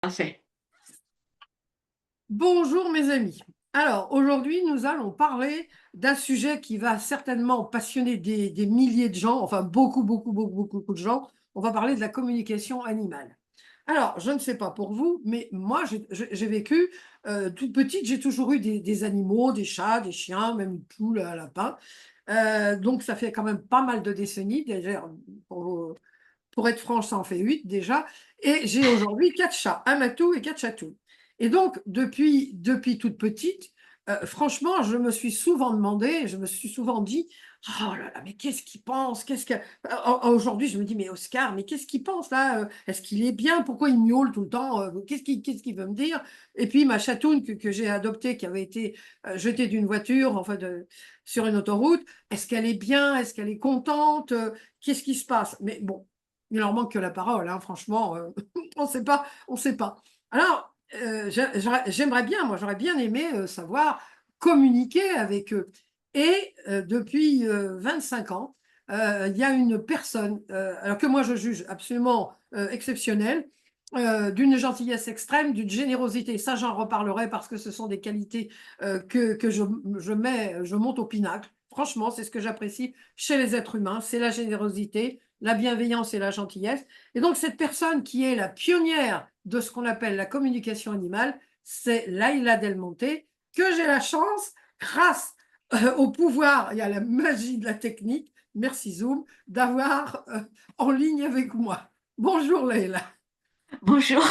Parfait. Bonjour mes amis. Alors aujourd'hui, nous allons parler d'un sujet qui va certainement passionner des milliers de gens, enfin beaucoup de gens. On va parler de la communication animale. Alors, je ne sais pas pour vous, mais moi, j'ai vécu, toute petite, j'ai toujours eu des animaux, des chats, des chiens, même une poule, un lapin. Donc ça fait quand même pas mal de décennies. D'ailleurs, pour être franche, ça en fait 8 déjà. Et j'ai aujourd'hui 4 chats, un matou et 4 chatous. Et donc, depuis toute petite, franchement, je me suis souvent demandé, je me suis souvent dit, oh là là, mais qu'est-ce qu'il pense? Aujourd'hui, je me dis, mais Oscar, mais qu'est-ce qu'il pense là? Est-ce qu'il est bien? Pourquoi il miaule tout le temps? Qu'est-ce qu'il veut me dire? Et puis, ma chatoune que j'ai adoptée, qui avait été jetée d'une voiture, enfin, sur une autoroute, est-ce qu'elle est bien? Est-ce qu'elle est contente? Qu'est-ce qui se passe? Mais bon, il leur manque que la parole, hein, franchement, on ne sait pas, on sait pas. Alors, j'aimerais bien, moi, j'aurais bien aimé savoir communiquer avec eux. Et depuis 25 ans, il y a une personne, alors que moi je juge absolument exceptionnelle, d'une gentillesse extrême, d'une générosité. Ça, j'en reparlerai parce que ce sont des qualités que je monte au pinacle. Franchement, c'est ce que j'apprécie chez les êtres humains, c'est la générosité, la bienveillance et la gentillesse. Et donc, cette personne qui est la pionnière de ce qu'on appelle la communication animale, c'est Laïla Del Monte, que j'ai la chance, grâce au pouvoir et à la magie de la technique, merci Zoom, d'avoir en ligne avec moi. Bonjour Laïla. Bonjour.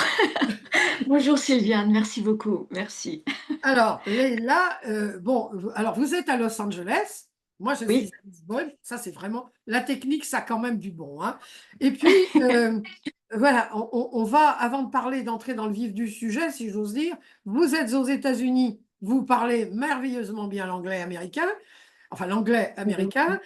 Bonjour Sylviane, merci beaucoup. Merci. Alors, Leïla, bon, alors vous êtes à Los Angeles, moi je suis Oui. à Lisbonne, ça c'est vraiment, la technique, ça a quand même du bon, hein. Et puis, voilà, on va, avant de parler, d'entrer dans le vif du sujet, si j'ose dire, vous êtes aux États-Unis, vous parlez merveilleusement bien l'anglais américain, enfin l'anglais américain,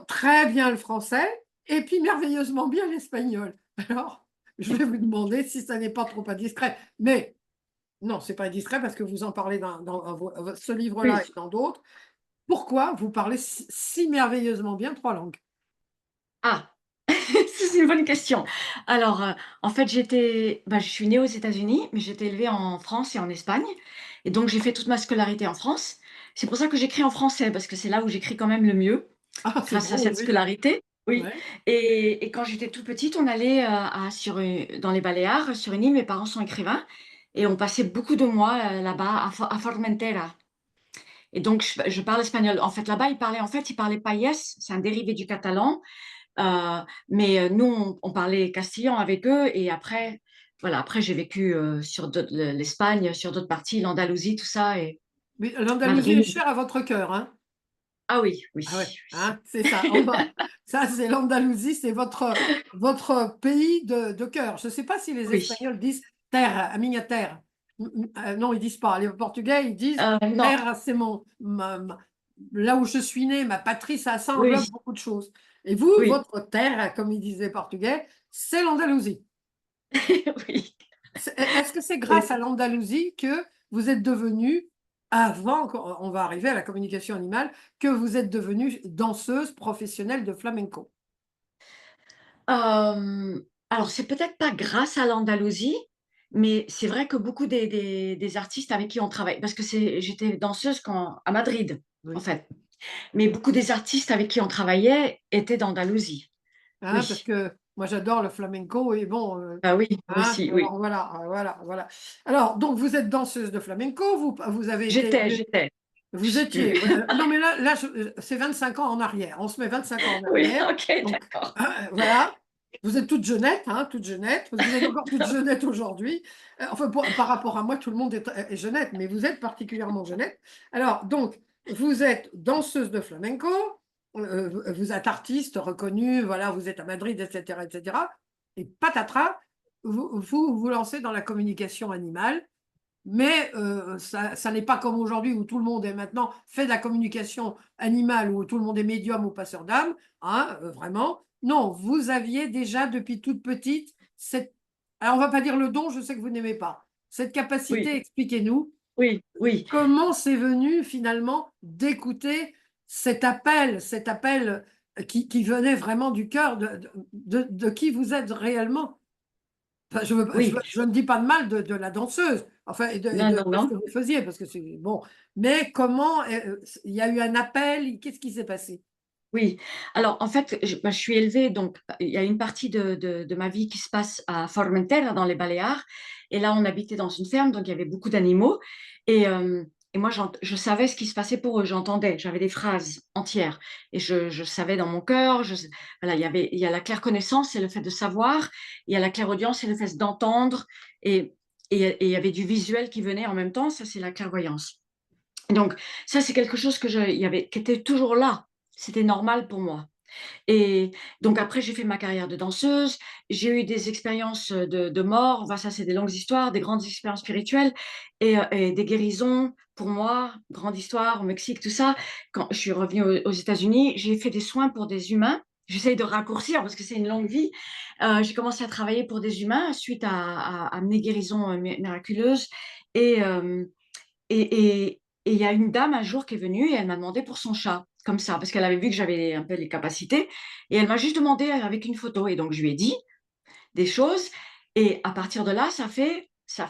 très bien le français, et puis merveilleusement bien l'espagnol. Alors, je vais vous demander si ça n'est pas trop indiscret, mais non, c'est pas indiscret parce que vous en parlez dans ce livre-là Oui. et dans d'autres. Pourquoi vous parlez si merveilleusement bien 3 langues? Ah, c'est une bonne question. Alors, en fait, je suis née aux États-Unis, mais j'ai été élevée en France et en Espagne et donc j'ai fait toute ma scolarité en France. C'est pour ça que j'écris en français parce que c'est là où j'écris quand même le mieux Ah, c'est grâce à drôle, cette oui. scolarité. Oui, Ouais. et quand j'étais toute petite, on allait, dans les Baléares, sur une île, mes parents sont écrivains et on passait beaucoup de mois, là-bas à Formentera. Et donc, je parle espagnol. En fait, là-bas, ils parlaient payès, c'est un dérivé du catalan, mais nous, on parlait castillan avec eux. Et après, voilà, après, j'ai vécu l'Espagne, sur d'autres parties, l'Andalousie, tout ça, et Mais l'Andalousie est Madrid. chère à votre cœur, hein? Ah oui, oui, Ah ouais, oui. hein, c'est ça. Ça, c'est l'Andalousie, c'est votre pays de cœur. Je ne sais pas si les Oui. Espagnols disent terre, a minha terre. Non, ils disent pas. Les Portugais, ils disent Non, terre, c'est là où je suis né, ma patrie, ça oui, englobe beaucoup de choses. Et vous, oui, votre terre, comme ils disent les Portugais, c'est l'Andalousie. oui. Est-ce que c'est Oui. grâce à l'Andalousie que vous êtes devenue, avant qu'on va arriver à la communication animale, que vous êtes devenue danseuse professionnelle de flamenco? Alors, c'est peut-être pas grâce à l'Andalousie, mais c'est vrai que beaucoup des artistes avec qui on travaille, parce que j'étais danseuse à Madrid, en Oui. fait. Mais beaucoup des artistes avec qui on travaillait étaient d'Andalousie. Hein, parce Oui. que moi j'adore le flamenco et bon, Ah oui, moi hein, aussi, oui. alors voilà, voilà. Alors donc vous êtes danseuse de flamenco, vous avez été élevée, J'étais. Je vous sais plus. étiez, ouais, non mais là c'est 25 ans en arrière, on se met 25 ans en Oui, arrière, OK, donc d'accord. voilà, vous êtes toute jeunette, hein, toute jeunette, vous êtes encore toute jeunette aujourd'hui, enfin par rapport à moi tout le monde est jeunette, mais vous êtes particulièrement jeunette. Alors donc vous êtes danseuse de flamenco, vous êtes artiste reconnu, voilà, vous êtes à Madrid, etc., etc. Et patatras, vous lancez dans la communication animale, mais ça n'est pas comme aujourd'hui où tout le monde est maintenant fait de la communication animale, où tout le monde est médium ou passeur d'âme, hein, vraiment. Non, vous aviez déjà depuis toute petite cette, alors on va pas dire le don, je sais que vous n'aimez pas, cette Oui, capacité, expliquez-nous, oui, oui. comment c'est venu finalement d'écouter cet appel qui venait vraiment du cœur de qui vous êtes réellement? Enfin, Oui, je ne dis pas de mal de la danseuse, enfin, et non, de non, ce non. que vous faisiez, parce que c'est bon. Mais comment, il y a eu un appel, qu'est-ce qui s'est passé? Oui. Alors, en fait, je suis élevée, donc il y a une partie de ma vie qui se passe à Formentera, dans les Baléares. Et là, on habitait dans une ferme, donc il y avait beaucoup d'animaux. Et moi, je savais ce qui se passait pour eux. J'entendais, j'avais des phrases entières. Et je savais dans mon cœur. Voilà, il y a la claire connaissance, c'est le fait de savoir. Il y a la claire audience, c'est le fait d'entendre. Et, et il y avait du visuel qui venait en même temps. Ça, c'est la clairvoyance. Donc, ça, c'est quelque chose qui était toujours là. C'était normal pour moi. Et donc après, j'ai fait ma carrière de danseuse. J'ai eu des expériences de mort. Enfin, ça, c'est des longues histoires, des grandes expériences spirituelles et des guérisons. Pour moi, grande histoire au Mexique, tout ça. Quand je suis revenue aux États-Unis, j'ai fait des soins pour des humains. J'essaye de raccourcir parce que c'est une longue vie. J'ai commencé à travailler pour des humains suite à mes guérisons miraculeuses. Et, euh, et il y a une dame un jour qui est venue et elle m'a demandé pour son chat, comme ça, parce qu'elle avait vu que j'avais un peu les capacités. Et elle m'a juste demandé avec une photo. Et donc, je lui ai dit des choses. Et à partir de là, ça fait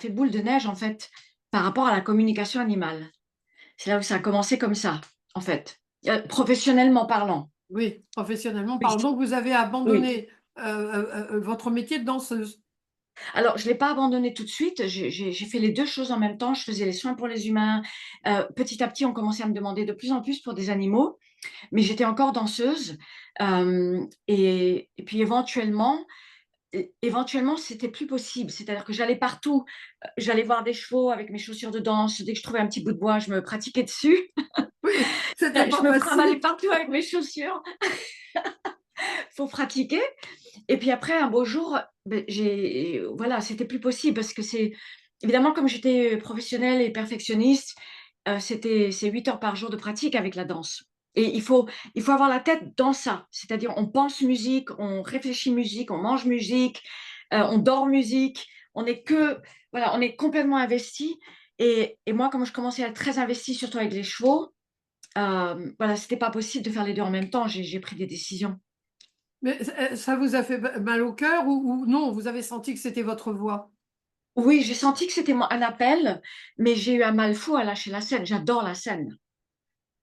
boule de neige, en fait, par rapport à la communication animale. C'est là où ça a commencé comme ça, en fait, professionnellement parlant. Oui, professionnellement Oui, parlant. Donc vous avez oui. abandonné, votre métier de danseuse? Alors, je ne l'ai pas abandonné tout de suite. J'ai fait les deux choses en même temps. Je faisais les soins pour les humains. Petit à petit, on commençait à me demander de plus en plus pour des animaux. Mais j'étais encore danseuse. Et puis éventuellement, c'était plus possible. C'est-à-dire que j'allais partout. J'allais voir des chevaux avec mes chaussures de danse. Dès que je trouvais un petit bout de bois, je me pratiquais dessus. Oui, c'était Je pas me facile. promenais partout avec mes chaussures. Faut pratiquer. Et puis après, un beau jour, ben, voilà, c'était plus possible parce que c'est évidemment comme j'étais professionnelle et perfectionniste, c'est 8 heures par jour de pratique avec la danse. Et il faut avoir la tête dans ça, c'est-à-dire on pense musique, on réfléchit musique, on mange musique, on dort musique, on est que voilà, on est complètement investi. Et moi, comme je commençais à être très investie, surtout avec les chevaux, voilà, c'était pas possible de faire les deux en même temps. J'ai pris des décisions. Mais ça vous a fait mal au cœur ou non, vous avez senti que c'était votre voix? Oui, j'ai senti que c'était un appel, mais j'ai eu un mal fou à lâcher la scène. J'adore la scène.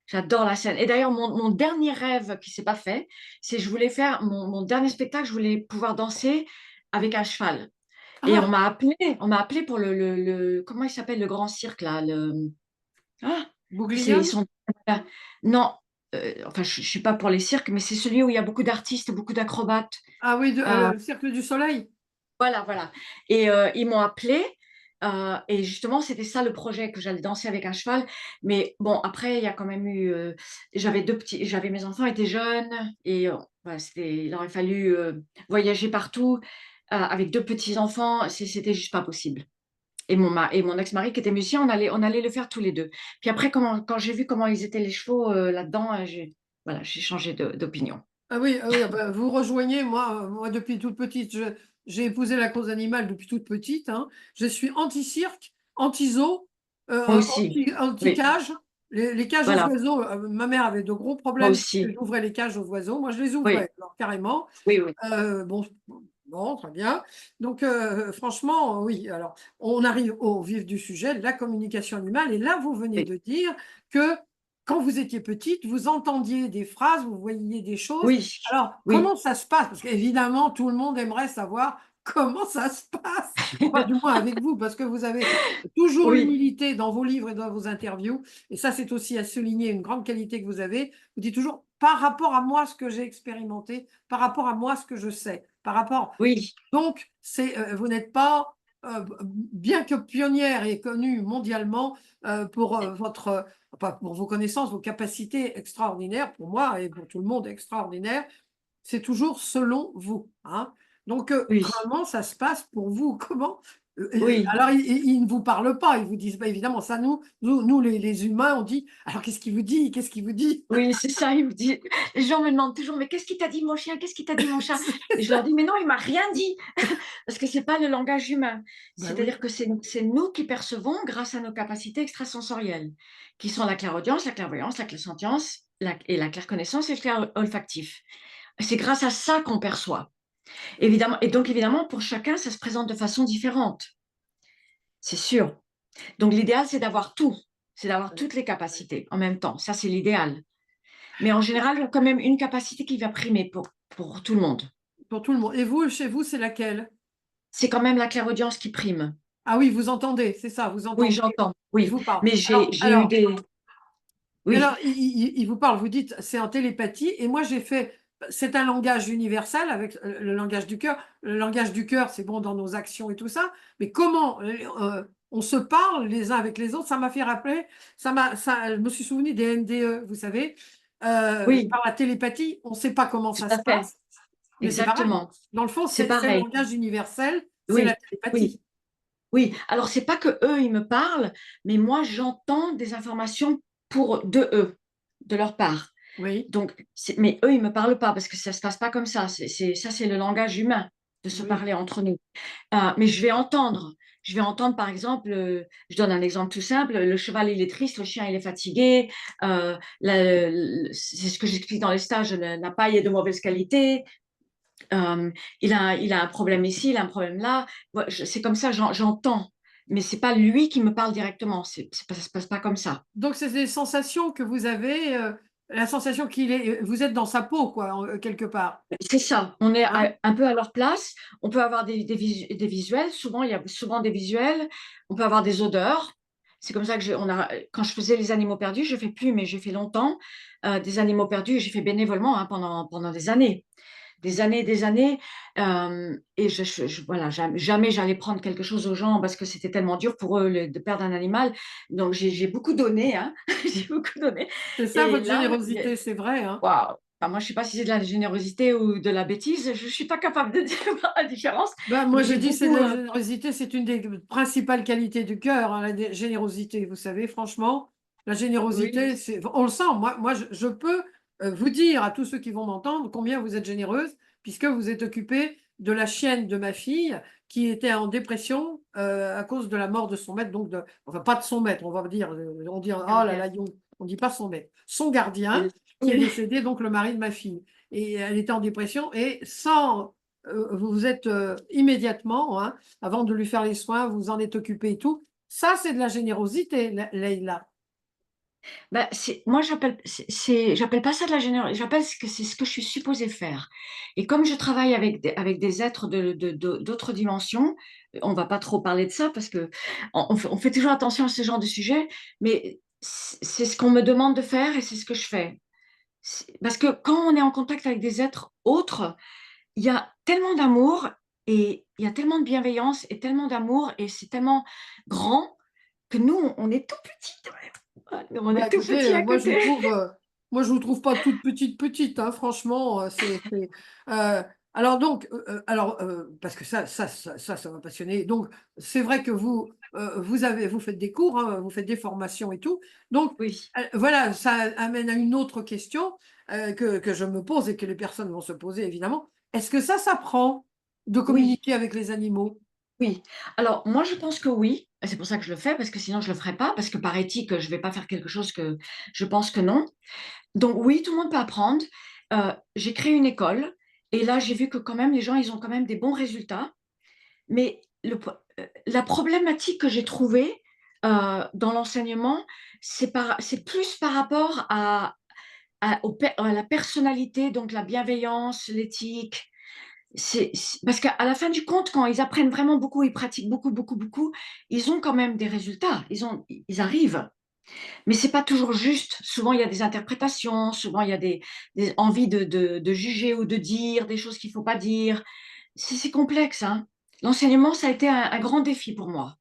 J'adore la scène. Et d'ailleurs, mon dernier rêve qui s'est pas fait, c'est je voulais faire mon dernier spectacle, je voulais pouvoir danser avec un cheval. Et Ah! on m'a appelé pour comment il s'appelle le grand cirque là, ah, ils Bouglione? sont, non, enfin, je suis pas pour les cirques, mais c'est celui où il y a beaucoup d'artistes, beaucoup d'acrobates. Ah oui, Euh, le Cercle du Soleil? Voilà, voilà. Et ils m'ont appelée. Et justement, c'était ça le projet, que j'allais danser avec un cheval. Mais bon, après, il y a quand même eu. J'avais mes enfants étaient jeunes et voilà, il aurait fallu voyager partout avec deux petits enfants. C'était juste pas possible. Et mon ex-mari qui était musicien, on allait le faire tous les deux. Puis après, quand j'ai vu comment ils étaient les chevaux là-dedans, voilà, j'ai changé d'opinion. Ah oui, ah bah, vous rejoignez moi depuis toute petite, je j'ai épousé la cause animale depuis toute petite, hein. Je suis anti-cirque, anti-zoo, Moi aussi. Oui, anti-cage. Les cages aux voilà. oiseaux, ma mère avait de gros Moi problèmes parce que aussi. j'ouvrais les cages aux oiseaux. Moi, je les Oui, ouvrais, alors carrément. oui, oui. Bon, bon, très bien. Donc, franchement, oui, alors, on arrive au vif du sujet, la communication animale. Et là, vous venez Oui, de dire que quand vous étiez petite, vous entendiez des phrases, vous voyiez des choses. oui, Alors, oui. comment ça se passe? Parce qu'évidemment, tout le monde aimerait savoir comment ça se passe. Enfin, du moins avec vous, parce que vous avez toujours Oui, l'humilité dans vos livres et dans vos interviews. Et ça, c'est aussi à souligner une grande qualité que vous avez. Vous dites toujours, par rapport à moi, ce que j'ai expérimenté, par rapport à moi, ce que je sais, par rapport. oui, Donc, vous n'êtes pas, bien que pionnière et connue mondialement, pour enfin, pour vos connaissances, vos capacités extraordinaires, pour moi et pour tout le monde extraordinaires, c'est toujours selon vous, hein. Donc, oui, comment ça se passe pour vous? Comment, oui, alors ils ne vous parlent pas, ils vous disent pas évidemment ça nous les humains, on dit: «Alors qu'est-ce qu'il vous dit? Qu'est-ce qu'il vous dit?» oui, c'est ça. Il me dit, les gens me demandent toujours, mais qu'est-ce qu'il t'a dit, mon chien? Qu'est-ce qu'il t'a dit, mon chat? Et je leur dis, mais non, il m'a rien dit, parce que c'est pas le langage humain. Ben oui, C'est-à-dire que c'est nous qui percevons grâce à nos capacités extrasensorielles, qui sont la clairaudience, la clairvoyance, la clairsentience, et la clairconnaissance et le clair olfactif. C'est grâce à ça qu'on perçoit. Évidemment, et donc évidemment, pour chacun, ça se présente de façon différente, c'est sûr. Donc l'idéal, c'est d'avoir tout, c'est d'avoir toutes les capacités en même temps. Ça, c'est l'idéal. Mais en général, il y a quand même une capacité qui va primer pour tout le monde. pour tout le monde. Et vous, chez vous, c'est laquelle? C'est quand même la clairaudience qui prime. Ah oui, vous entendez, c'est ça, vous Oui, entendez, j'entends, il oui. vous parle. Mais j'ai eu des... Oui, Il vous parle, vous dites, c'est en télépathie, et moi j'ai fait, c'est un langage universel avec le langage du cœur. Le langage du cœur, c'est bon dans nos actions et tout ça, mais comment on se parle les uns avec les autres, ça m'a fait rappeler, je me suis souvenu des NDE, vous savez, oui, par la télépathie, on ne sait pas comment tout ça se à fait. passe, mais c'est pareil. Exactement. Dans le fond, C'est c'est le pareil. langage universel, c'est la Oui, télépathie. oui. Oui, alors c'est pas que eux, ils me parlent, mais moi, j'entends des informations de eux, de leur part. Oui, Donc, mais eux, ils me parlent pas parce que ça se passe pas comme ça. Ça, c'est le langage humain de se oui, parler entre nous. Mais je vais entendre. Je vais entendre, par exemple, je donne un exemple tout simple, le cheval, il est triste, le chien, il est fatigué, c'est ce que j'explique dans les stages, la paille est de mauvaise qualité, il a un problème ici, il a un problème là. C'est comme ça, j'entends. Mais c'est pas lui qui me parle directement. Ça se passe pas comme ça. donc c'est des sensations que vous avez, la sensation vous êtes dans sa peau quoi, quelque part, C'est ça. On est hein? un peu à leur place. On peut avoir des visuels. Souvent, il y a souvent des visuels. On peut avoir des odeurs. C'est comme ça que quand je faisais les animaux perdus, je fais plus, mais j'ai fait longtemps des animaux perdus. J'ai fait bénévolement hein, pendant des années. Des années. Et voilà, jamais j'allais prendre quelque chose aux gens parce que c'était tellement dur pour eux de perdre un animal. Donc, j'ai beaucoup donné, hein. J'ai beaucoup donné. C'est ça Et votre là, générosité, c'est vrai, hein? waouh! Enfin, moi, je ne sais pas si c'est de la générosité ou de la bêtise. Je ne suis pas capable de dire la différence, Ben, moi mais je j'ai dis c'est de beaucoup. la générosité, c'est une des principales qualités du cœur, hein, générosité, vous savez, franchement, la Oui, générosité, on le sent, moi je peux vous dire à tous ceux qui vont m'entendre combien vous êtes généreuse, puisque vous êtes occupée de la chienne de ma fille, qui était en dépression à cause de la mort de son maître, enfin pas de son maître, on va dire, on dit, oh là gardien. là, on dit pas son maître, son gardien, qui est Oui. décédé, donc le mari de ma fille. Et elle était en dépression, et sans vous vous êtes immédiatement, hein, avant de lui faire les soins, vous vous en êtes occupé et tout. Ça, c'est de la générosité, Leïla. Bah, moi, j'appelle pas ça de la générosité. J'appelle que c'est ce que je suis supposée faire. Et comme je travaille avec des êtres d'autres dimensions, on va pas trop parler de ça parce que on fait toujours attention à ce genre de sujet, mais c'est ce qu'on me demande de faire et c'est ce que je fais. Parce que quand on est en contact avec des êtres autres, il y a tellement d'amour et il y a tellement de bienveillance et tellement d'amour et c'est tellement grand que nous, on est tout petit. On Bah, est tout écoutez, petit à côté. moi, je vous trouve pas toute petite, hein, franchement, euh, alors donc, parce que ça m'a passionné. Donc, c'est vrai que vous faites des cours, hein, vous faites des formations et tout. Donc, Oui, voilà, ça amène à une autre question que je me pose et que les personnes vont se poser, évidemment. Est-ce que ça s'apprend de oui, communiquer avec les animaux? oui. Alors, moi, je pense que oui. Et c'est pour ça que je le fais, parce que sinon, je ne le ferais pas, parce que par éthique, je ne vais pas faire quelque chose que je pense que non. Donc, oui, tout le monde peut apprendre. J'ai créé une école, et là, j'ai vu que quand même, les gens, ils ont quand même des bons résultats. Mais la problématique que j'ai trouvée dans l'enseignement, c'est plus par rapport à la personnalité, donc la bienveillance, l'éthique. Parce qu'à la fin du compte, quand ils apprennent vraiment beaucoup, ils pratiquent beaucoup, beaucoup, beaucoup, ils ont quand même des résultats. Ils arrivent. Mais c'est pas toujours juste. Souvent, il y a des interprétations, souvent, il y a des envies de juger ou de dire des choses qu'il ne faut pas dire. C'est complexe, hein. L'enseignement, ça a été un grand défi pour moi.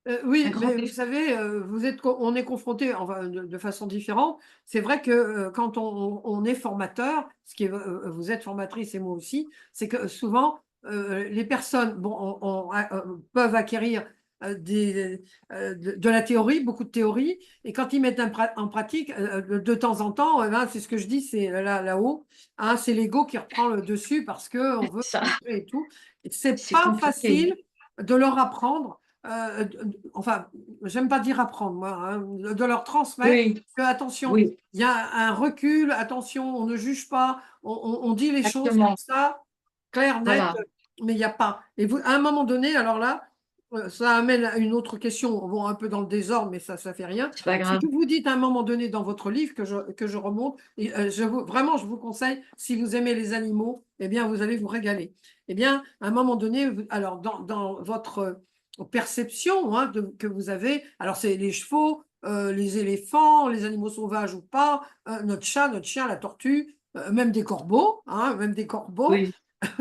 Un Oui, grand mais vous défi. savez, on est confronté, enfin, de façon différente. C'est vrai que quand on est formateur, vous êtes formatrice et moi aussi, c'est que souvent, les personnes bon, peuvent acquérir de la théorie, beaucoup de théorie, et quand ils mettent en pratique, de temps en temps, ben, c'est ce que je dis, c'est là-haut, hein, c'est l'ego qui reprend le dessus parce qu'on veut Ça, montrer et tout. Et c'est c'est pas compliqué. facile de leur apprendre enfin, j'aime pas dire apprendre, moi, hein, de leur transmettre Oui, que, attention, oui, il y a un recul, attention, on ne juge pas, on dit les choses comme exactement. ça, clair, net, Voilà, mais il n'y a pas. Et vous, à un moment donné, alors là, ça amène à une autre question, bon, un peu dans le désordre, mais ça fait rien. c'est pas C'est grave. que vous dites à un moment donné dans votre livre que je remonte, et vraiment, je vous conseille, si vous aimez les animaux, eh bien, vous allez vous régaler. Eh bien, à un moment donné, alors, dans votre perception hein, que vous avez, alors c'est les chevaux, les éléphants, les animaux sauvages ou pas, notre chat, notre chien, la tortue, même des corbeaux, hein, même des corbeaux, Oui.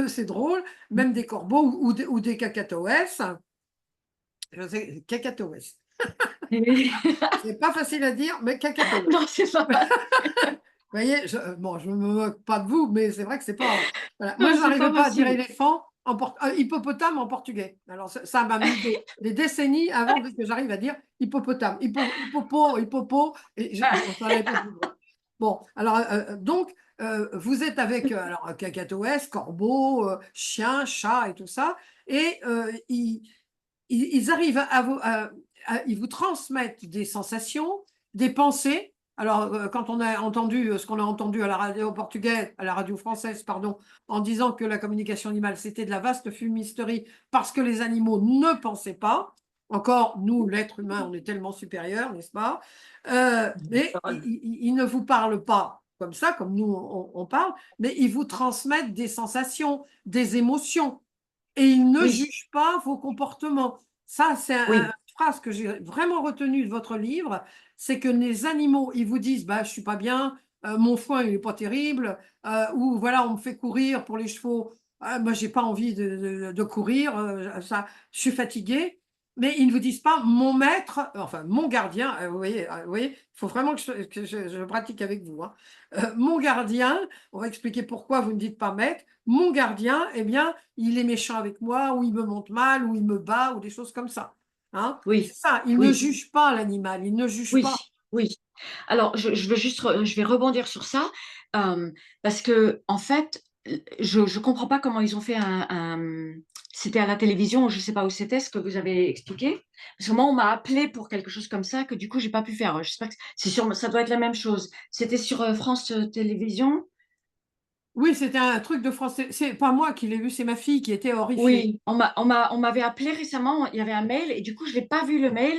c'est drôle, même des corbeaux ou des cacatoès. Je sais, cacatoès. Oui. C'est pas facile à dire, mais cacatoès. Non, c'est pas. Vous voyez, bon, je ne me moque pas de vous, mais c'est vrai que c'est pas. Voilà. Moi, Non, je c'est n'arrivais pas pas à dire facile. éléphant, hippopotame en portugais. Alors, ça m'a mis des décennies avant que j'arrive à dire hippopotame. Hippopo, et ça n'allait pas plus loin. Bon, alors, donc, vous êtes avec alors, cacatoès, corbeau, chien, chat et tout ça, et ils arrivent ils vous transmettent des sensations, des pensées. Alors, quand on a entendu ce qu'on a entendu à la radio portugaise, à la radio française, pardon, en disant que la communication animale, c'était de la vaste fumisterie parce que les animaux ne pensaient pas. Encore, nous, l'être humain, on est tellement supérieur, n'est-ce pas? Mais ils ne vous parlent pas comme ça, comme nous, on parle, mais ils vous transmettent des sensations, des émotions et ils ne Oui, jugent pas vos comportements. Ça, c'est une oui, phrase que j'ai vraiment retenue de votre livre, c'est que les animaux, ils vous disent, bah, je suis pas bien, mon foin, il est pas terrible, ou voilà, on me fait courir pour les chevaux, moi, j'ai pas envie de courir, ça, je suis fatigué. Mais ils ne vous disent pas mon maître, enfin mon gardien, vous voyez, il faut vraiment que je pratique avec vous, hein. Mon gardien, on va expliquer pourquoi vous ne dites pas maître, mon gardien, eh bien, il est méchant avec moi, ou il me montre mal, ou il me bat, ou des choses comme ça. Hein. C'est oui, ça, il ne oui, juge pas l'animal, il ne juge oui, pas. oui. Alors, je veux juste, je vais rebondir sur ça, parce que, en fait, je ne comprends pas comment ils ont fait c'était à la télévision, je ne sais pas où c'était, ce que vous avez expliqué. Parce que moi, on m'a appelé pour quelque chose comme ça, que du coup, j'ai pas pu faire. J'espère que c'est sûr, ça doit être la même chose. C'était sur France Télévisions. Oui, c'était un truc de français. C'est pas moi qui l'ai vu, c'est ma fille qui était horrifiée. Oui, on m'avait appelé récemment, il y avait un mail, et du coup, je l'ai pas vu le mail.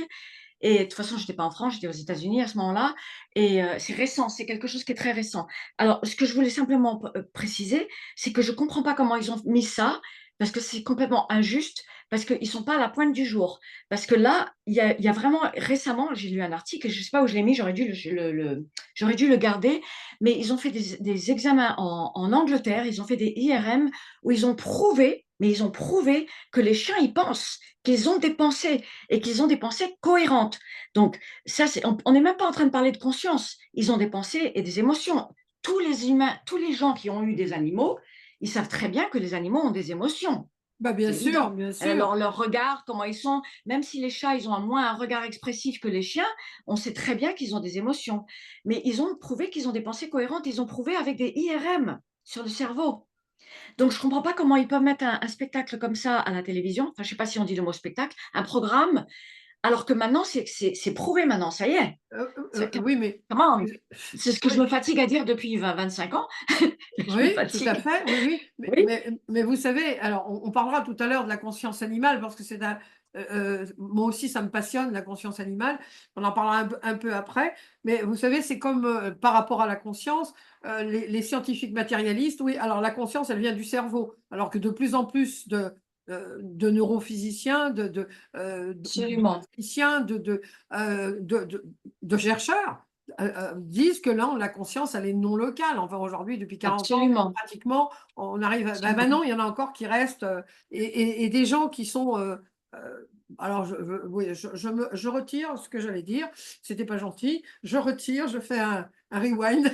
Et de toute façon, je n'étais pas en France, j'étais aux États-Unis à ce moment-là. Et c'est récent, c'est quelque chose qui est très récent. Alors, ce que je voulais simplement préciser, c'est que je ne comprends pas comment ils ont mis ça, parce que c'est complètement injuste, parce qu'ils ne sont pas à la pointe du jour. Parce que là, il y a vraiment, récemment, j'ai lu un article, et je ne sais pas où je l'ai mis, j'aurais dû le garder, mais ils ont fait des examens en Angleterre, ils ont fait des IRM, où ils ont prouvé, mais ils ont prouvé que les chiens, ils pensent, qu'ils ont des pensées et qu'ils ont des pensées cohérentes. Donc, ça, on n'est même pas en train de parler de conscience. Ils ont des pensées et des émotions. Tous les humains, tous les gens qui ont eu des animaux, ils savent très bien que les animaux ont des émotions. Bah, bien C'est sûr, évident. bien sûr. Alors, leur regard, comment ils sont, même si les chats, ils ont moins un regard expressif que les chiens, on sait très bien qu'ils ont des émotions. Mais ils ont prouvé qu'ils ont des pensées cohérentes, ils ont prouvé avec des IRM sur le cerveau. Donc, je ne comprends pas comment ils peuvent mettre un spectacle comme ça à la télévision. Enfin, je ne sais pas si on dit le mot spectacle, un programme, alors que maintenant, c'est prouvé maintenant, ça y est. Oui, mais Comment? euh, C'est ce que je oui, me fatigue à dire depuis 25 ans. Je me oui, tout à fatigue. fait, oui, oui. Oui, Mais vous savez, alors on parlera tout à l'heure de la conscience animale parce que moi aussi ça me passionne la conscience animale. On en parlera un peu après. Mais vous savez, c'est comme par rapport à la conscience, les scientifiques matérialistes, oui. Alors la conscience, elle vient du cerveau, alors que de plus en plus de neurophysiciens, de absolument. physiciens, de chercheurs disent que là, la conscience, elle est non locale. Enfin, aujourd'hui, depuis 40 ans, Absolument. pratiquement, on arrive bah, Absolument. maintenant, il y en a encore qui restent, et des gens qui sont. Alors, oui, je retire ce que j'allais dire. C'était pas gentil. Je retire, je fais un rewind.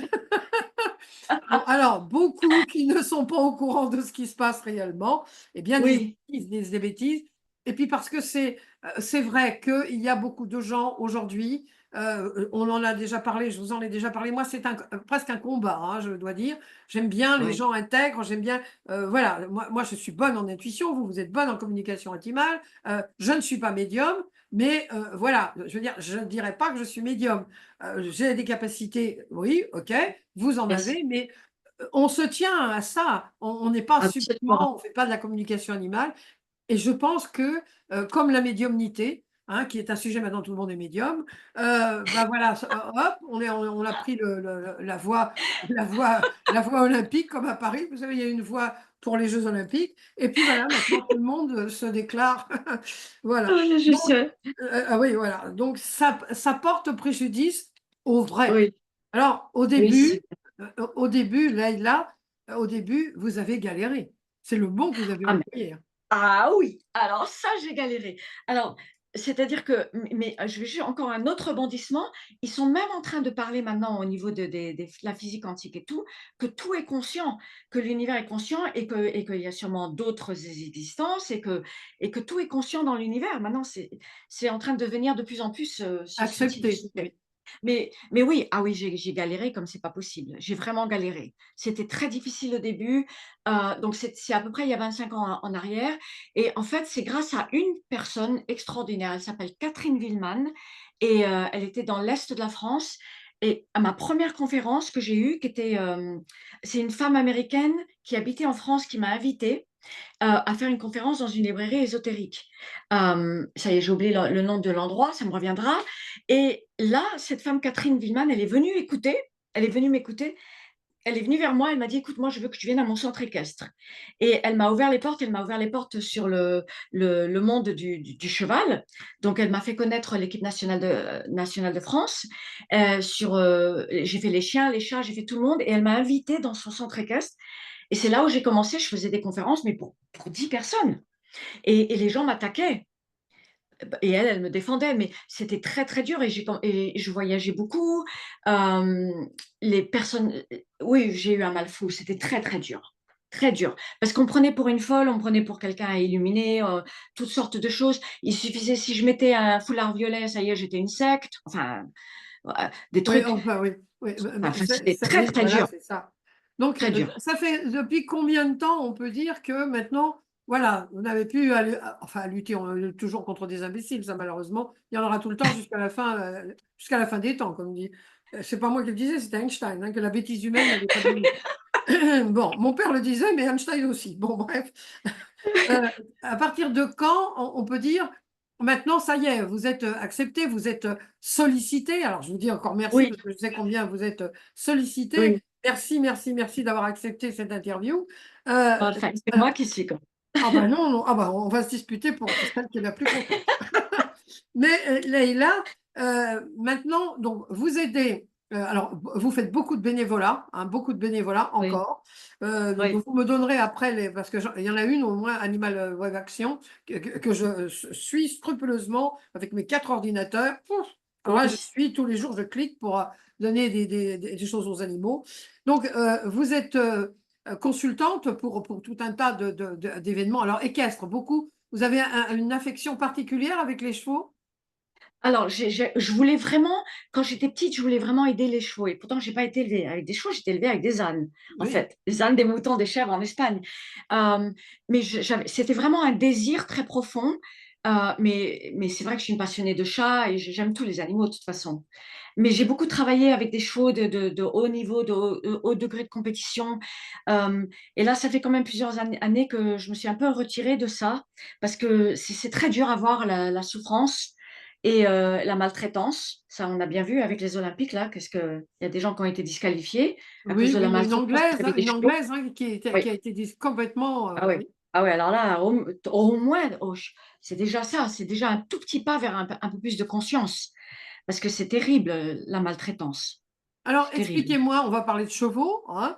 Bon, alors, beaucoup qui ne sont pas au courant de ce qui se passe réellement, eh bien, Oui, disent des bêtises. Et puis parce que c'est vrai qu'il y a beaucoup de gens aujourd'hui, on en a déjà parlé, je vous en ai déjà parlé, moi c'est presque un combat, hein, je dois dire. J'aime bien les oui. gens intègres, j'aime bien, voilà, moi je suis bonne en intuition, vous êtes bonne en communication intimale, je ne suis pas médium, mais voilà, je veux dire, je ne dirais pas que je suis médium. J'ai des capacités, oui, ok, vous en Merci. avez, mais on se tient à ça. On n'est pas Absolument. sublimement, on ne fait pas de la communication animale. Et je pense que, comme la médiumnité, hein, qui est un sujet maintenant tout le monde est médium, bah, voilà, hop, on a pris la voie olympique comme à Paris. Vous savez, il y a une voie pour les Jeux olympiques et puis voilà, maintenant tout le monde, se déclare voilà. Je Donc sais. ah oui, voilà, donc ça porte préjudice aux vrais. Oui, Alors oui, c'est au début, Leïla, au début, vous avez galéré. C'est le mot que vous avez ah mais employé, hein. ah oui, alors ça, j'ai galéré. Alors, c'est-à-dire que mais je vais juste encore un autre rebondissement. Ils sont même en train de parler maintenant au niveau de des la physique quantique et tout, que tout est conscient, que l'univers est conscient et qu'il y a sûrement d'autres existences et que tout est conscient dans l'univers. Maintenant, c'est en train de devenir de plus en plus, Accepté, scientifique. oui. Mais oui, ah oui, j'ai galéré comme c'est pas possible. J'ai vraiment galéré. C'était très difficile au début, donc c'est à peu près il y a 25 ans en arrière et en fait, c'est grâce à une personne extraordinaire. Elle s'appelle Catherine Wiehlmann et elle était dans l'est de la France et à ma première conférence que j'ai eue qui était, c'est une femme américaine qui habitait en France qui m'a invitée à faire une conférence dans une librairie ésotérique. Ça y est, j'ai oublié le nom de l'endroit, ça me reviendra. Et là, cette femme, Catherine Wiehlmann, elle est venue écouter, elle est venue m'écouter, elle est venue vers moi, elle m'a dit, écoute, moi, je veux que tu viennes à mon centre équestre. Et elle m'a ouvert les portes, elle m'a ouvert les portes sur le monde du cheval. Donc, elle m'a fait connaître l'équipe nationale de France. J'ai fait les chiens, les chats, j'ai fait tout le monde. Et elle m'a invitée dans son centre équestre. Et c'est là où j'ai commencé, je faisais des conférences, mais pour 10 personnes. Et les gens m'attaquaient. Et elle me défendait, mais c'était très, très dur. Et je voyageais beaucoup. Euh, les personnes, oui, j'ai eu un mal fou. C'était très, très dur. Très dur. Parce qu'on me prenait pour une folle, on me prenait pour quelqu'un à illuminer, toutes sortes de choses. Il suffisait, si je mettais un foulard violet, ça y est, j'étais une secte. Enfin, des Oui, trucs. enfin, oui, oui, Enfin, c'était très, oui, très voilà, dur. c'est ça. Donc, Très dur. ça fait depuis combien de temps on peut dire que maintenant, voilà, vous n'avez plus à lutter toujours contre des imbéciles, ça malheureusement, il y en aura tout le temps jusqu'à la fin des temps, comme on dit. C'est pas moi qui le disais, c'était Einstein, hein, que la bêtise humaine n'avait pas de limite. Bon, mon père le disait, mais Einstein aussi. Bon, bref. Euh, à partir de quand on peut dire, maintenant, ça y est, vous êtes accepté, vous êtes sollicité. Alors, je vous dis encore merci Oui, parce que je sais combien vous êtes sollicité. oui. Merci, merci, merci d'avoir accepté cette interview. Euh, Enfin, c'est euh, moi qui suis comme. ah ben non, non, ah ben on va se disputer pour celle qui est la plus contente. Mais Leïla, maintenant, donc vous aidez. Alors, vous faites beaucoup de bénévolat, hein, beaucoup de bénévolat Oui, encore. Donc, oui. vous me donnerez après, parce que il y en a une au moins, Animal Web Action, que je suis scrupuleusement avec mes 4 ordinateurs. Pouf. Alors là, je Oui. suis tous les jours, je clique pour donner des choses aux animaux. Donc, vous êtes consultante pour tout un tas d'événements. Alors, équestre, beaucoup. Vous avez une affection particulière avec les chevaux? Alors, je voulais vraiment, quand j'étais petite, je voulais vraiment aider les chevaux. Et pourtant, je n'ai pas été élevée avec des chevaux, j'étais élevée avec des ânes, en Oui. fait. Des ânes, des moutons, des chèvres en Espagne. Mais c'était vraiment un désir très profond. Mais c'est vrai que je suis une passionnée de chats et j'aime tous les animaux de toute façon. Mais j'ai beaucoup travaillé avec des chevaux de haut niveau, de haut degré de compétition. Euh, et là, ça fait quand même plusieurs années que je me suis un peu retirée de ça parce que c'est très dur à voir la souffrance et la maltraitance. Ça, on a bien vu avec les Olympiques, là, qu'est-ce que il y a des gens qui ont été disqualifiés à cause Oui, de oui, la il y a maltraitance avec des une chevaux. Anglaise hein, Oui. qui a été complètement. Ah ouais. Oui. Ah ouais, alors là, au moins, c'est déjà ça, c'est déjà un tout petit pas vers un peu plus de conscience. Parce que c'est terrible, la maltraitance. Alors, C'est terrible. expliquez-moi, on va parler de chevaux, hein.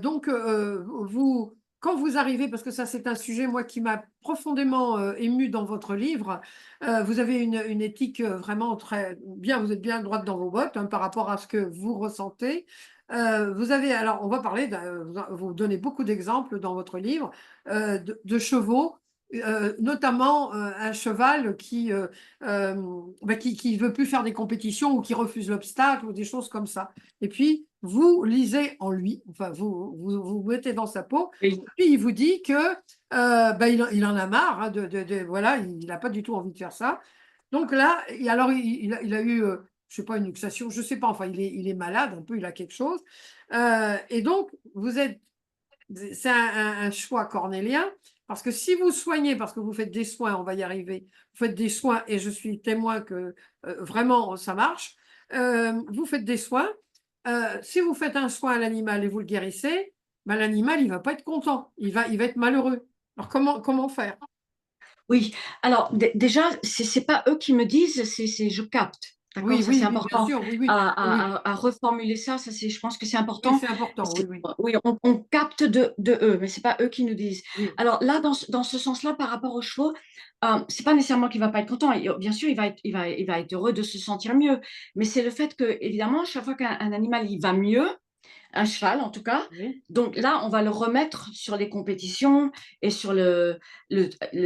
Donc, quand vous arrivez, parce que ça, c'est un sujet, moi, qui m'a profondément ému dans votre livre, vous avez une éthique vraiment très bien, vous êtes bien droite dans vos bottes hein, par rapport à ce que vous ressentez. Vous avez, alors, on va parler, vous donnez beaucoup d'exemples dans votre livre de chevaux. Notamment un cheval qui veut plus faire des compétitions ou qui refuse l'obstacle ou des choses comme ça. Et puis, vous lisez en lui, enfin, vous mettez dans sa peau, Oui. et puis il vous dit que il en a marre, hein, voilà, il n'a pas du tout envie de faire ça. Donc là, et alors il a eu je sais pas, une luxation, je sais pas, enfin, il est malade un peu, il a quelque chose. Et donc, vous êtes c'est un choix cornélien, parce que si vous soignez, parce que vous faites des soins, on va y arriver, vous faites des soins et je suis témoin que, vraiment ça marche. Vous faites des soins, si vous faites un soin à l'animal et vous le guérissez, bah, l'animal, il va pas être content, il va être malheureux. Alors comment faire? Oui, alors déjà, c'est pas eux qui me disent, c'est je capte, d'accord? Oui, Ça, c'est oui, oui, bien important sûr, oui, oui, oui, à reformuler ça, c'est je pense que c'est oui, important. c'est important, oui, C'est oui, oui, on capte de eux, mais c'est pas eux qui nous disent. oui, Alors là, dans ce sens-là, par rapport aux chevaux, c'est pas nécessairement qu'il va pas être content. Bien sûr, il va être heureux de se sentir mieux, mais c'est le fait que, évidemment, chaque fois qu'un animal, il va mieux, un cheval en tout cas. oui, Donc là, on va le remettre sur les compétitions et sur le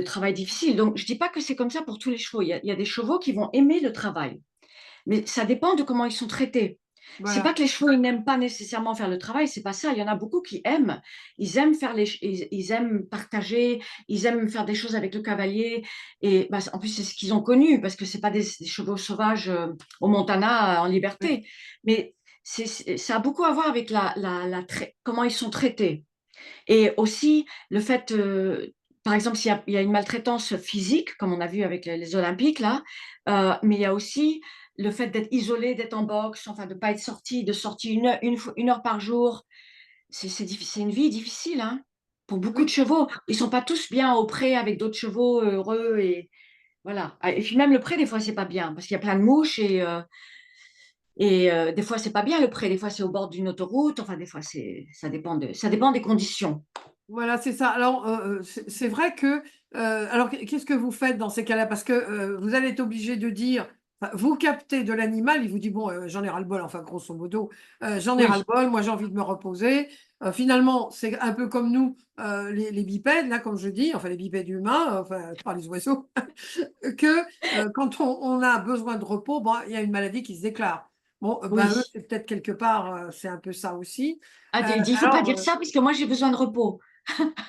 travail difficile. Donc je ne dis pas que c'est comme ça pour tous les chevaux. Il y a des chevaux qui vont aimer le travail, mais ça dépend de comment ils sont traités. C'est pas voilà. que les chevaux ils n'aiment pas nécessairement faire le travail, c'est pas ça. Il y en a beaucoup qui aiment. Ils aiment faire ils aiment partager, ils aiment faire des choses avec le cavalier. Et bah, en plus c'est ce qu'ils ont connu parce que c'est pas des chevaux sauvages au Montana en Oui, liberté. Mais ça a beaucoup à voir avec comment ils sont traités. Et aussi le fait, par exemple, il y a une maltraitance physique, comme on a vu avec les Olympiques là, mais il y a aussi le fait d'être isolé, d'être en boxe, enfin de ne pas être sorti, de sortir une heure par jour. C'est une vie difficile, hein, pour beaucoup de oui. chevaux. Ils sont pas tous bien au pré avec d'autres chevaux heureux et voilà. Ah, et puis même le pré, des fois, c'est pas bien parce qu'il y a plein de mouches et des fois, c'est pas bien le pré. Des fois, c'est au bord d'une autoroute. Enfin, des fois, ça dépend des conditions. Voilà, c'est ça. Alors, c'est vrai que, alors qu'est-ce que vous faites dans ces cas-là? Parce que, vous allez être obligé de dire, enfin, vous captez de l'animal, il vous dit: «Bon, j'en ai ras-le-bol», enfin, grosso modo, «J'en ai Oui, ras-le-bol, moi, j'ai envie de me reposer». Finalement, c'est un peu comme nous, les bipèdes, là, comme je dis, enfin, les bipèdes humains, enfin, pas les oiseaux, que, quand on a besoin de repos, ben, il y a une maladie qui se déclare. Bon, ben, eux, oui. c'est peut-être quelque part, c'est un peu ça aussi. Ah, tu dis: «Il faut pas Alors, dire ça puisque moi j'ai besoin de repos».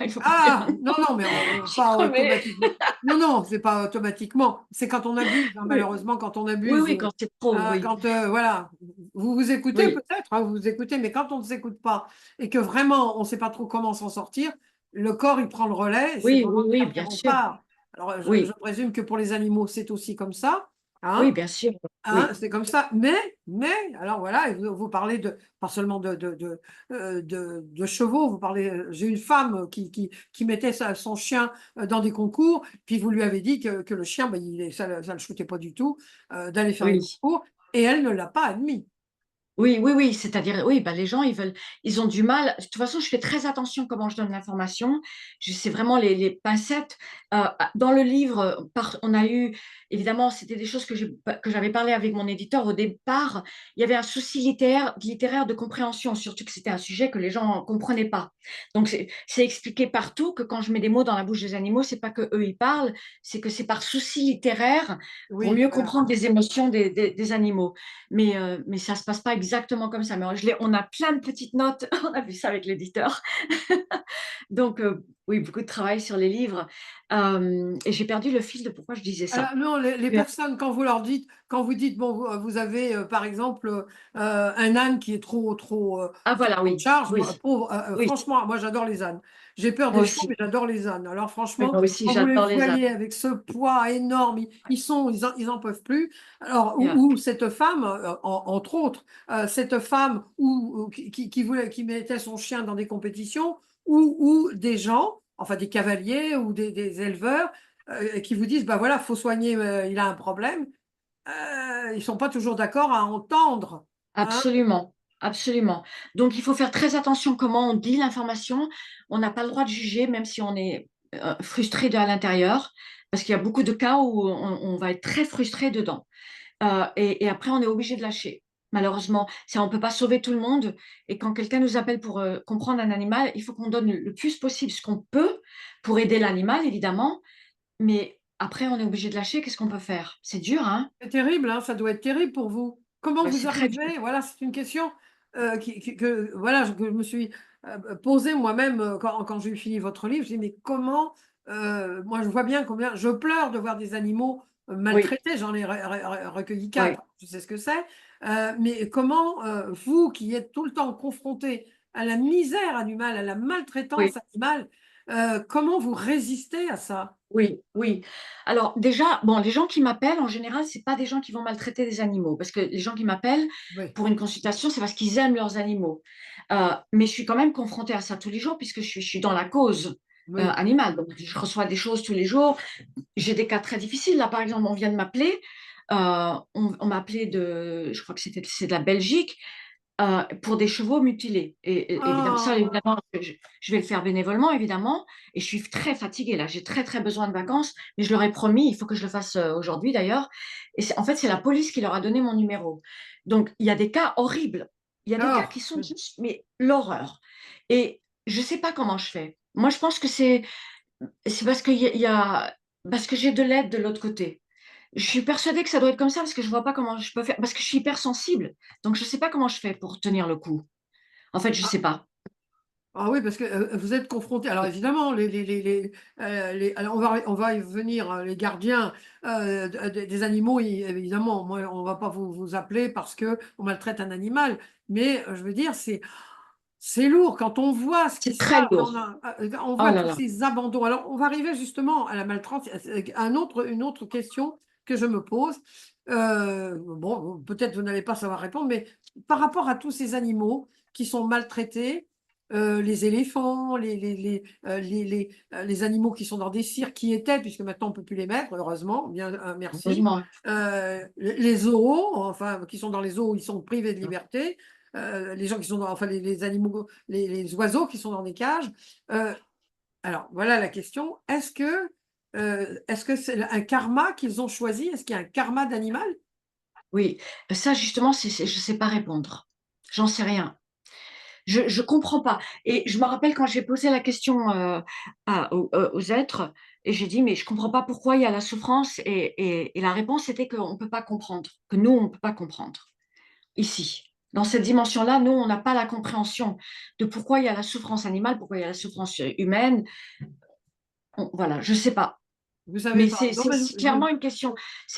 Il faut pas dire ah! Non, non, mais je suis pas crevée. automatiquement. Non, non, c'est pas automatiquement. C'est quand on abuse, hein, Oui, malheureusement, quand on oui, abuse, oui, quand c'est trop, oui. quand, voilà, vous vous écoutez Oui, peut-être, hein, vous vous écoutez, mais quand on ne s'écoute pas et que vraiment on ne sait pas trop comment s'en sortir, le corps, il prend le relais et c'est oui, oui, vraiment oui, derrière bien on sûr. part. Alors, je Oui, présume que pour les animaux, c'est aussi comme ça, oui, hein? bien sûr, Hein, oui. c'est comme ça, mais alors voilà, et vous parlez de pas seulement de chevaux, vous parlez, j'ai une femme qui mettait son chien, dans des concours, puis vous lui avez dit que le chien, bah, ça le shootait pas du tout, d'aller faire les Oui. concours et elle ne l'a pas admis. Oui, oui, oui, c'est-à-dire, oui, bah, les gens, ils ont du mal. De toute façon, je fais très attention comment je donne l'information. C'est vraiment les pincettes. Dans le livre, on a eu, évidemment, c'était des choses que j'avais parlé avec mon éditeur au départ. Il y avait un souci littéraire de compréhension, surtout que c'était un sujet que les gens ne comprenaient pas. Donc, c'est expliqué partout que quand je mets des mots dans la bouche des animaux, c'est pas que eux ils parlent, c'est que c'est par souci littéraire pour Oui, mieux voilà. comprendre les émotions des animaux. Mais ça ne se passe pas exactement comme ça. Mais on a plein de petites notes, on a vu ça avec l'éditeur. Donc, oui, beaucoup de travail sur les livres. Et j'ai perdu le fil de pourquoi je disais ça. Alors non, les Euh, personnes quand vous leur dites quand vous dites, bon, vous avez, par exemple, un âne qui est Ah trop voilà, en oui, charge, moi oui, pauvre, oui, franchement, moi j'adore les ânes. J'ai peur moi des chevaux, aussi. mais j'adore les ânes. Alors Oui, franchement, moi aussi, quand vous les j'adore les ânes. voyez avec ce poids énorme, ils en peuvent plus. Alors Yeah. ou cette femme, entre autres, cette femme ou qui mettait son chien dans des compétitions ou des gens, enfin des cavaliers ou des éleveurs qui vous disent: «Bah, voilà, faut soigner, il a un problème», ils sont pas toujours d'accord à entendre, hein? Absolument, absolument. Donc il faut faire très attention comment on dit l'information. On n'a pas le droit de juger, même si on est, frustré à l'intérieur, parce qu'il y a beaucoup de cas où on va être très frustré dedans. Et après, on est obligé de lâcher. Malheureusement, on ne peut pas sauver tout le monde. Et quand quelqu'un nous appelle pour comprendre un animal, il faut qu'on donne le plus possible ce qu'on peut pour aider l'animal, évidemment. Mais après, on est obligé de lâcher. Qu'est-ce qu'on peut faire? C'est dur, hein? C'est terrible, hein, ça doit être terrible pour vous. Comment Ouais, vous c'est très dur. arrivez voilà, c'est une question, que voilà, que je me suis, posée moi-même, quand j'ai fini votre livre. Je dis: «Mais comment?» moi, je vois bien combien je pleure de voir des animaux oui, maltraités, j'en ai recueilli oui, 4, je sais ce que c'est. Mais comment, vous qui êtes tout le temps confrontés à la misère animale, à la maltraitance oui. animale, comment vous résistez à ça? Oui, oui. Alors déjà, bon, les gens qui m'appellent, en général, c'est pas des gens qui vont maltraiter des animaux, parce que les gens qui m'appellent Oui, pour une consultation, c'est parce qu'ils aiment leurs animaux. Mais je suis quand même confrontée à ça tous les jours, puisque je suis dans la cause oui. animale. Donc, je reçois des choses tous les jours. J'ai des cas très difficiles. Là, par exemple, on vient de m'appeler. On m'a appelé je crois que c'est de la Belgique, pour des chevaux mutilés. Et évidemment, ça, Ah! évidemment, je vais le faire bénévolement, évidemment. Et je suis très fatiguée là. J'ai très, très besoin de vacances. Mais je leur ai promis, il faut que je le fasse aujourd'hui d'ailleurs. Et en fait, c'est la police qui leur a donné mon numéro. Donc, il y a des cas horribles. Il y a des cas Ah! qui sont juste, mais l'horreur. Et je ne sais pas comment je fais. Moi, je pense que c'est parce parce que j'ai de l'aide de l'autre côté. Je suis persuadée que ça doit être comme ça parce que je vois pas comment je peux faire, parce que je suis hypersensible. Donc, je sais pas comment je fais pour tenir le coup. En fait, je sais pas. Ah oui, parce que, vous êtes confrontés alors évidemment alors on va y venir, les gardiens, des animaux, i évidemment, moi, on va pas vous appeler parce que on maltraite un animal, mais, je veux dire, c'est lourd quand on voit ce qui C'est se très passe, lourd. on Oh voit là tous là. ces abandons. Alors on va arriver justement à la maltraitance, une autre question que je me pose, bon, peut-être vous n'allez pas savoir répondre, mais par rapport à tous ces animaux qui sont maltraités, les éléphants, les animaux qui sont dans des cirques, qui étaient, puisque maintenant on ne peut plus les mettre, heureusement, bien, merci. Heureusement. Les zoos, enfin, qui sont dans les zoos, ils sont privés de liberté. Les gens qui sont dans, enfin, les animaux, les oiseaux qui sont dans des cages. Euh, alors, voilà la question. Est-ce que c'est un karma qu'ils ont choisi? Est-ce qu'il y a un karma d'animal? Oui. Ça, justement, je sais pas répondre. J'en sais rien. Je comprends pas. Et je me rappelle quand j'ai posé la question aux êtres, et j'ai dit, mais je comprends pas pourquoi il y a la souffrance. Et la réponse était qu'on peut pas comprendre, que nous, on peut pas comprendre. Ici. Dans cette dimension-là, nous, on n'a pas la compréhension de pourquoi il y a la souffrance animale, pourquoi il y a la souffrance humaine. Voilà, je ne sais pas. Vous savez Mais pas. Non, mais c'est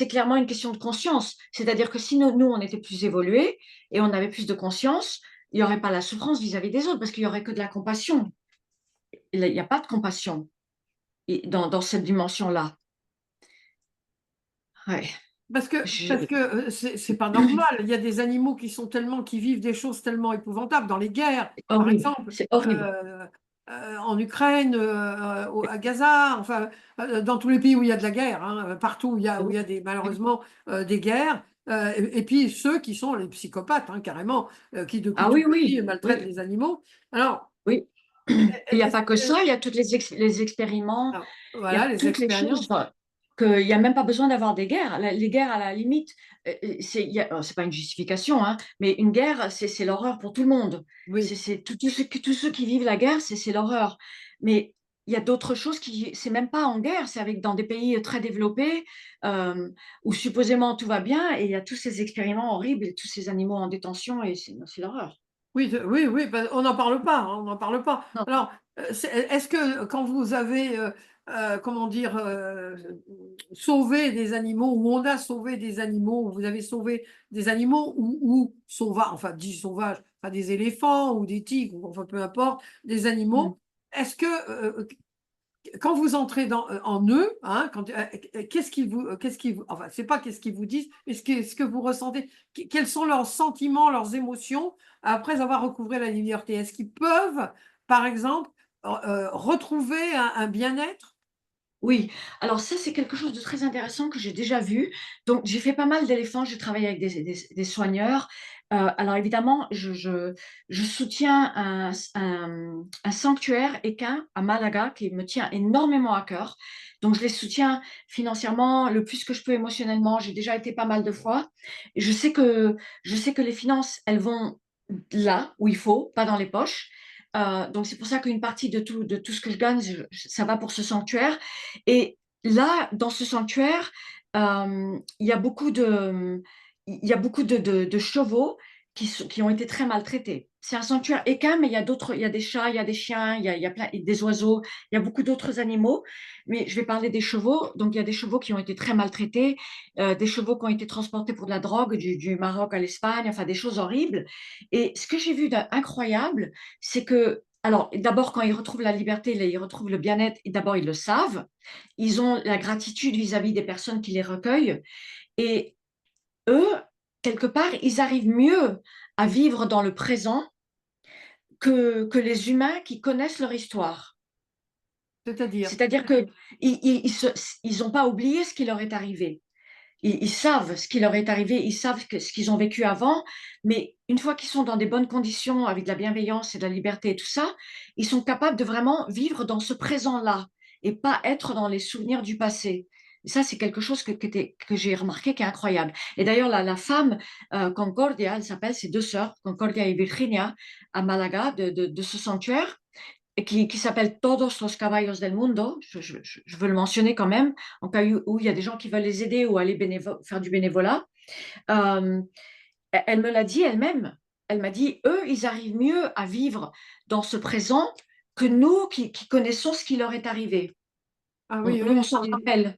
clairement une question de conscience. C'est-à-dire que si nous, on était plus évolués et on avait plus de conscience, il n'y aurait pas la souffrance vis-à-vis des autres parce qu'il n'y aurait que de la compassion. Il n'y a pas de compassion dans cette dimension-là. Ouais. parce que, Je- parce que c'est pas normal. Il y a des animaux qui vivent des choses tellement épouvantables dans les guerres, C'est par horrible. exemple, C'est horrible. euh, en Ukraine, à Gaza, enfin, dans tous les pays où il y a de la guerre, hein, partout où il y a malheureusement des guerres. Et puis ceux qui sont les psychopathes, hein, carrément, qui depuis Ah tout oui, petit oui, maltraitent oui, les animaux. Alors, oui. Il n'y a pas que ça, il y a toutes les expériments, alors, il y a voilà, les toutes les choses expériences. qu'il n'y a même pas besoin d'avoir des guerres. Les guerres, à la limite, c'est pas une justification, hein, mais une guerre, c'est l'horreur pour tout le monde. Oui. Tous ceux qui vivent la guerre, c'est l'horreur. Mais il y a d'autres choses c'est même pas en guerre, c'est dans des pays très développés euh, où supposément tout va bien et il y a tous ces expériments horribles et tous ces animaux en détention et c'est l'horreur. Oui, oui, oui, on n'en parle pas, hein, on n'en parle pas. Non. Alors, est-ce que quand vous avez, comment dire, sauvé des animaux, ou on a sauvé des animaux, ou vous avez sauvé des animaux, ou sauvages, enfin, dit sauvages, enfin, des éléphants ou des tigres, ou enfin, peu importe, des Mm. animaux, est-ce que, quand vous entrez en eux, hein, qu'est-ce qu'ils vous, enfin, c'est pas qu'est-ce qu'ils vous disent, mais ce que vous ressentez, quels sont leurs sentiments, leurs émotions après avoir recouvré la liberté? Est-ce qu'ils peuvent, par exemple, retrouver un bien-être? Oui, alors ça, c'est quelque chose de très intéressant que j'ai déjà vu. Donc, j'ai fait pas mal d'éléphants, j'ai travaillé avec des soigneurs. Alors, évidemment, je soutiens un sanctuaire équin à Malaga qui me tient énormément à cœur. Donc, je les soutiens financièrement le plus que je peux émotionnellement. J'ai déjà été pas mal de fois. Et je sais que les finances, elles vont là où il faut, pas dans les poches. Donc, c'est pour ça qu'une partie de tout ce que je gagne, ça va pour ce sanctuaire. Et là, dans ce sanctuaire, il y a beaucoup de chevaux qui ont été très maltraités. C'est un sanctuaire équin, mais il y a des chats, il y a des chiens, il y a plein, des oiseaux, il y a beaucoup d'autres animaux. Mais je vais parler des chevaux. Donc, il y a des chevaux qui ont été très maltraités, des chevaux qui ont été transportés pour de la drogue du Maroc à l'Espagne, enfin des choses horribles. Et ce que j'ai vu d'incroyable, c'est que, alors, d'abord, quand ils retrouvent la liberté, là, ils retrouvent le bien-être, et d'abord, ils le savent. Ils ont la gratitude vis-à-vis des personnes qui les recueillent. Et eux, quelque part, ils arrivent mieux à vivre dans le présent que les humains qui connaissent leur histoire. C'est-à-dire? C'est-à-dire qu'ils ils n'ont pas oublié ce qui leur est arrivé. Ils savent ce qui leur est arrivé, ils savent ce qu'ils ont vécu avant, mais une fois qu'ils sont dans des bonnes conditions, avec de la bienveillance et de la liberté et tout ça, ils sont capables de vraiment vivre dans ce présent-là et pas être dans les souvenirs du passé. Et ça, c'est quelque chose que j'ai remarqué qui est incroyable. Et d'ailleurs, la femme, Concordia, elle s'appelle, ses deux sœurs, Concordia et Virginia, à Malaga, de ce sanctuaire, et qui s'appelle Todos los caballos del mundo. Je veux le mentionner quand même, en cas où il y a des gens qui veulent les aider ou aller faire du bénévolat. Euh, Elle me l'a dit elle-même. Elle m'a dit, eux, ils arrivent mieux à vivre dans ce présent que nous qui connaissons ce qui leur est arrivé. Ah oui, Nous, on oui, s'en rappelle.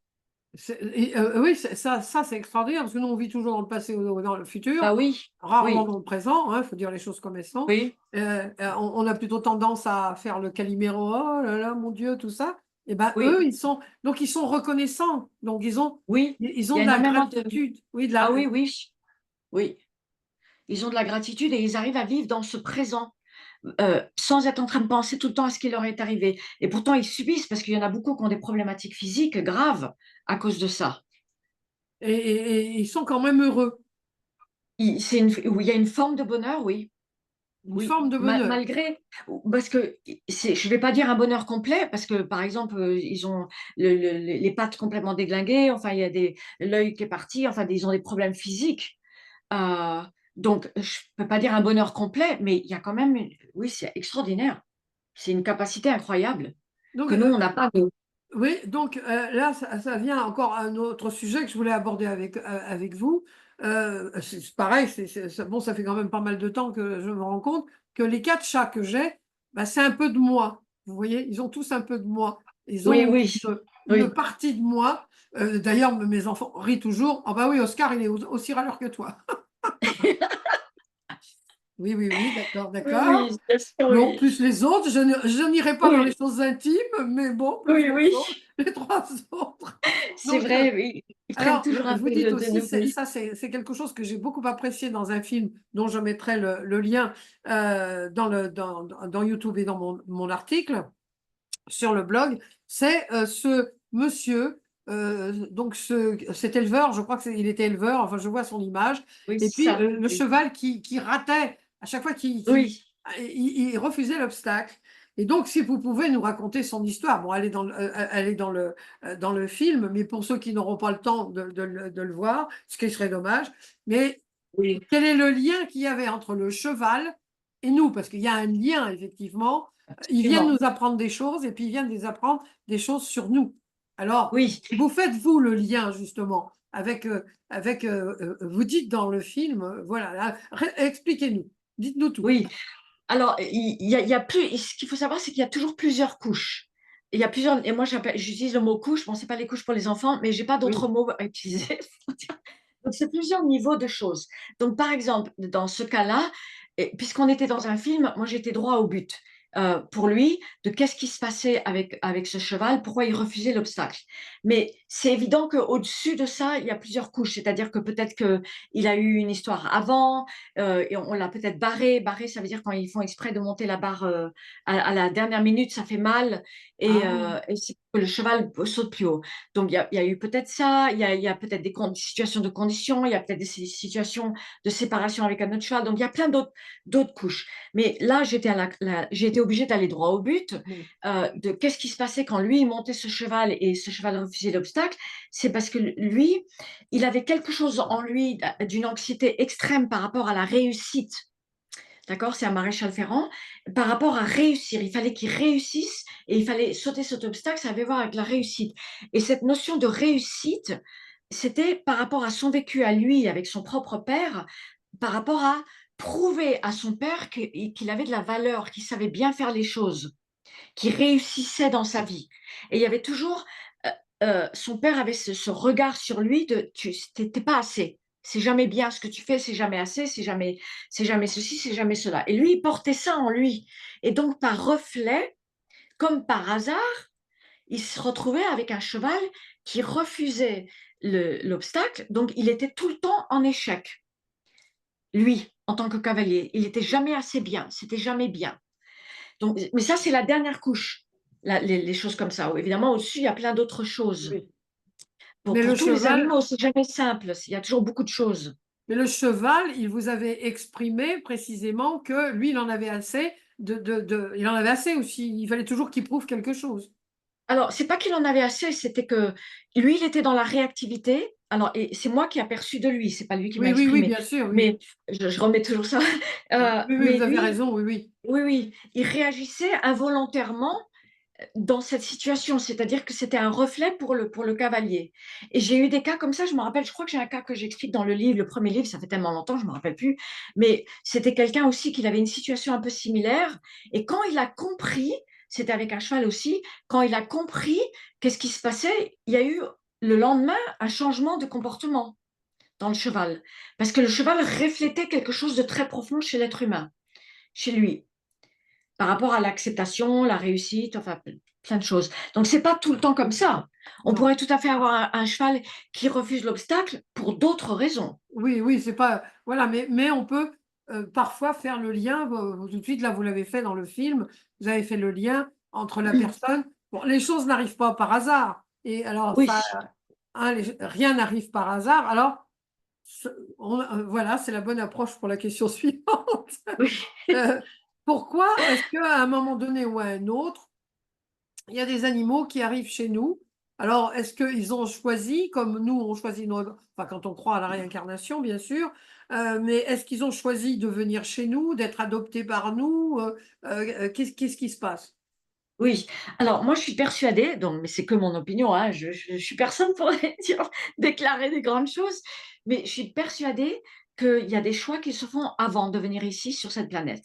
oui, ça c'est extraordinaire parce que nous on vit toujours dans le passé ou dans le futur, Bah oui, rarement oui, dans le présent, il faut dire les choses comme elles sont. oui, On a plutôt tendance à faire le Calimero, oh là là, mon Dieu, tout ça. Et ben eux, oui, ils sont reconnaissants, donc oui. ils Il y ont a de la énormément de... gratitude, Ah oui, oui, oui. Ils ont de la gratitude et ils arrivent à vivre dans ce présent. Sans être en train de penser tout le temps à ce qui leur est arrivé. Et pourtant, ils subissent parce qu'il y en a beaucoup qui ont des problématiques physiques graves à cause de ça. et ils sont quand même heureux, Il y a une forme de bonheur, oui. une Oui, forme de bonheur. malgré, parce que je ne vais pas dire un bonheur complet, parce que par exemple, ils ont les pattes complètement déglinguées, enfin, il y a l'œil qui est parti, enfin, ils ont des problèmes physiques. Euh, donc, je ne peux pas dire un bonheur complet, mais il y a quand même, oui, c'est extraordinaire. C'est une capacité incroyable Donc, que nous, on n'a pas. Nous. oui, donc là, ça vient encore à un autre sujet que je voulais aborder avec vous. C'est pareil, bon, ça fait quand même pas mal de temps que je me rends compte que les quatre chats que j'ai, bah, c'est un peu de moi. Vous voyez, ils ont tous un peu de moi. Ils Oui, ont oui, une oui. partie de moi. D'ailleurs, mes enfants rient toujours. Ah bah oui, Oscar, il est aussi râleur que toi. Oui, oui, oui, d'accord, Oui, d'accord. oui, bien sûr, Bon, oui. plus les autres, je n'irai pas dans les Oui, choses intimes, mais bon, plus oui, les oui. autres, les trois autres. C'est Donc, vrai, oui. Ils prennent alors, toujours un vous peu dites de aussi, nous, oui. c'est quelque chose que j'ai beaucoup apprécié dans un film dont je mettrai le lien dans YouTube et dans mon article sur le blog, c'est ce monsieur, donc cet éleveur, je crois il était éleveur, enfin je vois son image, Oui, et c'est puis ça. le Oui, cheval qui ratait à chaque fois oui, il refusait l'obstacle. Et donc, si vous pouvez nous raconter son histoire, bon, elle est dans le film, mais pour ceux qui n'auront pas le temps de le voir, ce qui serait dommage, mais oui, quel est le lien qu'il y avait entre le cheval et nous? Parce qu'il y a un lien, effectivement. Ils viennent absolument. nous apprendre des choses et puis ils viennent nous apprendre des choses sur nous. Alors, Oui, vous faites, vous, le lien, justement, vous dites dans le film, voilà, là, expliquez-nous, dites-nous tout. oui. Alors, il y a plus, ce qu'il faut savoir, c'est qu'il y a toujours plusieurs couches. Il y a plusieurs, et moi, j'utilise le mot couche. Bon, c'est pas les couches pour les enfants, mais j'ai pas Oui, d'autres mots à utiliser. Donc, c'est plusieurs niveaux de choses. Donc, par exemple, dans ce cas-là, puisqu'on était dans un film, moi, j'étais droit au but. Pour lui, de qu'est-ce qui se passait avec ce cheval, pourquoi il refusait l'obstacle. Mais c'est évident qu'au-dessus de ça, il y a plusieurs couches. C'est-à-dire que peut-être qu'il a eu une histoire avant, et on l'a peut-être barré. Barré, ça veut dire quand ils font exprès de monter la barre à la dernière minute, ça fait mal, ah, et c'est que le cheval saute plus haut. Donc, il y a eu peut-être ça, il y a peut-être des situations de conditions, il y a peut-être des situations de séparation avec un autre cheval. Donc, il y a plein d'autres couches. Mais là, j'ai été obligée d'aller droit au but, oui. de qu'est-ce qui se passait quand lui, il montait ce cheval et ce cheval refusait l'obstacle. C'est parce que lui, il avait quelque chose en lui d'une anxiété extrême par rapport à la réussite. D'accord? C'est un maréchal ferrant. Par rapport à réussir, il fallait qu'il réussisse et il fallait sauter cet obstacle, ça avait à voir avec la réussite. Et cette notion de réussite, c'était par rapport à son vécu à lui, avec son propre père, par rapport à prouver à son père qu'il avait de la valeur, qu'il savait bien faire les choses, qu'il réussissait dans sa vie. Et il y avait toujours, son père avait ce regard sur lui de tu n'es pas assez. C'est jamais bien ce que tu fais, c'est jamais assez, c'est jamais ceci, c'est jamais cela. Et lui, il portait ça en lui. Et donc, par reflet, comme par hasard, il se retrouvait avec un cheval qui refusait l'obstacle. Donc, il était tout le temps en échec. Lui, en tant que cavalier, il n'était jamais assez bien, c'était jamais bien. Donc, mais ça, c'est la dernière couche, les choses comme ça. Évidemment, au-dessus, il y a plein d'autres choses. Oui. Mais le Pour tous les cheval, animaux, c'est jamais simple, il y a toujours beaucoup de choses. mais le cheval, il vous avait exprimé précisément que lui, il en avait assez il en avait assez aussi. Il fallait toujours qu'il prouve quelque chose. Alors, c'est pas qu'il en avait assez, c'était que lui, il était dans la réactivité. Alors, et c'est moi qui ai aperçu de lui, c'est pas lui qui m'a Oui, oui, oui, exprimé. bien sûr, oui. Mais je remets toujours ça. Oui, oui, Mais vous avez lui, raison, oui, oui. oui, oui, il réagissait involontairement dans cette situation, c'est-à-dire que c'était un reflet pour le cavalier. Et j'ai eu des cas comme ça, je me rappelle, je crois que j'ai un cas que j'explique dans le livre, le premier livre, ça fait tellement longtemps, je ne me rappelle plus, mais c'était quelqu'un aussi qui avait une situation un peu similaire, et quand il a compris, c'était avec un cheval aussi, quand il a compris qu'est-ce qui se passait, il y a eu le lendemain un changement de comportement dans le cheval, parce que le cheval reflétait quelque chose de très profond chez l'être humain, chez lui par rapport à l'acceptation, la réussite, enfin plein de choses. Donc, c'est pas tout le temps comme ça. On Non. pourrait tout à fait avoir un cheval qui refuse l'obstacle pour d'autres raisons. Oui, oui, c'est pas. Voilà, mais on peut parfois faire le lien. Tout de suite, là, vous l'avez fait dans le film. Vous avez fait le lien entre la personne. Bon, les choses n'arrivent pas par hasard. Et alors, Oui, ça, hein, rien n'arrive par hasard. Alors, ce- voilà, c'est la bonne approche pour la question suivante. oui. Euh, Pourquoi est-ce qu'à un moment donné ou à un autre, il y a des animaux qui arrivent chez nous? Alors, est-ce qu'ils ont choisi, comme nous, on choisit enfin, quand on croit à la réincarnation, bien sûr, mais est-ce qu'ils ont choisi de venir chez nous, d'être adoptés par nous? Qu'est-ce qui se passe? Oui, alors moi je suis persuadée, donc, mais c'est que mon opinion, hein, je suis personne pour dire, déclarer des grandes choses, mais je suis persuadée qu'il y a des choix qui se font avant de venir ici sur cette planète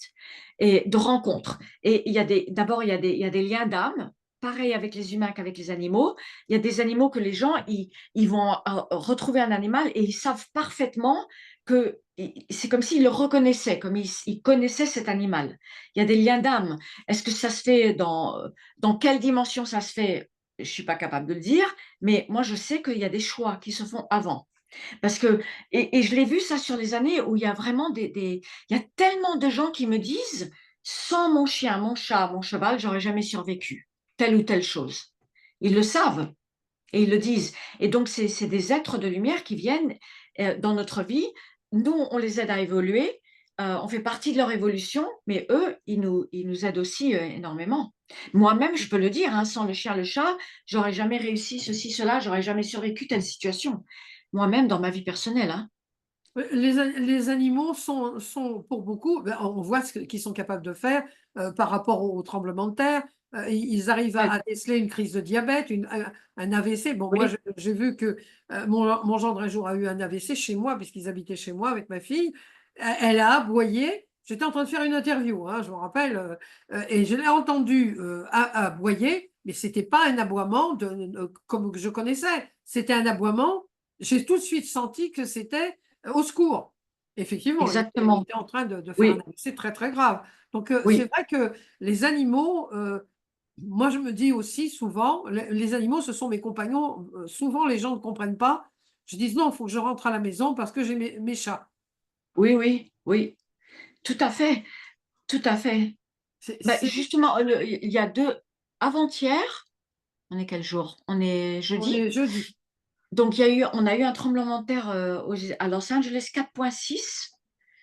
et de rencontres. Et d'abord il y a des liens d'âme, pareil avec les humains qu'avec les animaux. Il y a des animaux que les gens ils vont retrouver un animal et ils savent parfaitement que c'est comme s'ils le reconnaissaient, comme ils connaissaient cet animal. Il y a des liens d'âme. Est-ce que ça se fait dans quelle dimension ça se fait? Je ne suis pas capable de le dire, mais moi, je sais qu'il y a des choix qui se font avant. Parce que, et je l'ai vu ça sur les années où il y a vraiment il y a tellement de gens qui me disent, sans mon chien, mon chat, mon cheval, j'aurais jamais survécu, telle ou telle chose. Ils le savent et ils le disent. Et donc, c'est des êtres de lumière qui viennent dans notre vie. Nous, on les aide à évoluer. On fait partie de leur évolution, mais eux, ils nous aident aussi énormément. Moi-même, je peux le dire, hein, sans le chien, le chat, j'aurais jamais réussi ceci, cela, j'aurais jamais survécu telle situation. Moi-même, dans ma vie personnelle. Hein. Les animaux sont pour beaucoup, ben, on voit qu'ils sont capables de faire par rapport au tremblement de terre. Ils arrivent Ouais, à déceler une crise de diabète, un AVC. Bon, moi, oui, j'ai vu que mon gendre un jour a eu un AVC chez moi, puisqu'ils habitaient chez moi avec ma fille. Elle a aboyé. J'étais en train de faire une interview, hein, je me rappelle, et je l'ai entendu aboyer, mais c'était pas un aboiement comme je connaissais. C'était un aboiement. J'ai tout de suite senti que c'était au secours. Effectivement, il exactement. était en train de faire un Oui, AVC très, très grave. Donc, c'est oui, vrai que les animaux, moi, je me dis aussi souvent, les animaux, ce sont mes compagnons. Souvent, les gens ne comprennent pas. Je dis non, il faut que je rentre à la maison parce que j'ai mes chats. oui, oui, oui, tout à fait, tout à fait. C'est, Ben, c'est- justement, il y a avant-hier, on est quel jour? On est on jeudi. est jeudi. Donc, on a eu un tremblement de terre à Los Angeles 4,6.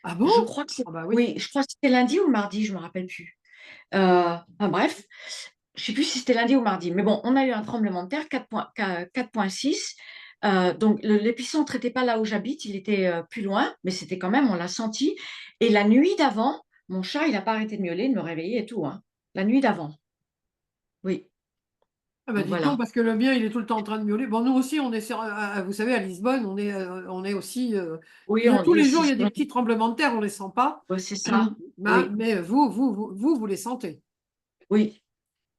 Ah Je bon? crois que c'est, Ah bah oui. oui, je crois que c'était lundi ou mardi, je me rappelle plus. Enfin, bref, je sais plus si c'était lundi ou mardi. Mais bon, on a eu un tremblement de terre 4,6. Donc, l'épicentre n'était pas là où j'habite, il était plus loin, mais c'était quand même, on l'a senti. Et la nuit d'avant, mon chat, il n'a pas arrêté de miauler, de me réveiller et tout. Hein. La nuit d'avant, oui. Ah bah Donc dites donc, voilà. parce que le mien, il est tout le temps en train de miauler. Bon, nous aussi, on est vous savez, à Lisbonne, on est aussi, Oui, on tous est les jours, il y a aussi. des petits tremblements de terre, on les sent pas. Ouais, c'est ça. Oui, Mais vous les sentez. oui,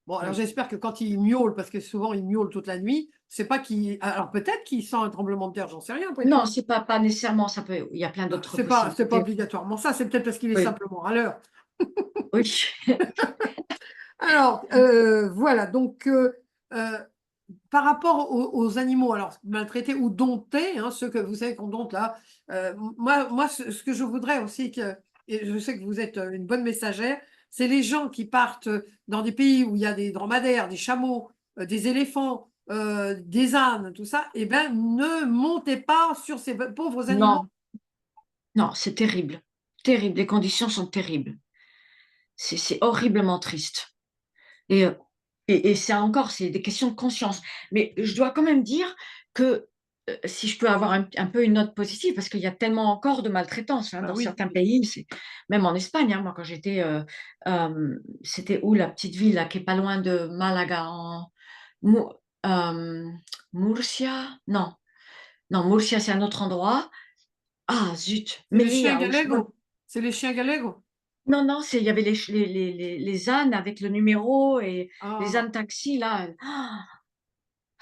Bon, alors oui. j'espère que quand il miaule, parce que souvent il miaule toute la nuit, c'est pas qu'il, alors peut-être qu'il sent un tremblement de terre, j'en sais rien après Non, tout. c'est pas nécessairement, ça peut, il y a plein d'autres C'est pas possibilités. obligatoirement ça, c'est peut-être parce qu'il est Oui, simplement à l'heure. oui, Alors, voilà, donc, par rapport aux animaux, alors maltraités ou domptés, hein, ceux que vous savez qu'on dompte là, moi ce que je voudrais aussi que, et je sais que vous êtes une bonne messagère, c'est les gens qui partent dans des pays où il y a des dromadaires, des chameaux, des éléphants, des ânes, tout ça, et ben ne montez pas sur ces pauvres animaux. non, non, c'est terrible. Terrible. Les conditions sont terribles. C'est horriblement triste. Et, euh, et c'est encore, c'est des questions de conscience. Mais je dois quand même dire que si je peux avoir un peu une note positive, parce qu'il y a tellement encore de maltraitance hein, Bah dans oui, certains pays, même en Espagne, hein, moi quand j'étais, c'était où la petite ville là, qui est pas loin de Malaga, Mu- euh, Murcia? Non, non, Murcia c'est un autre endroit. Ah zut, c'est les chiens Melilla, ou je sais pas. gallegos. C'est les chiens gallegos. Non, non, il y avait les ânes avec le numéro et les Ah. ânes taxi là.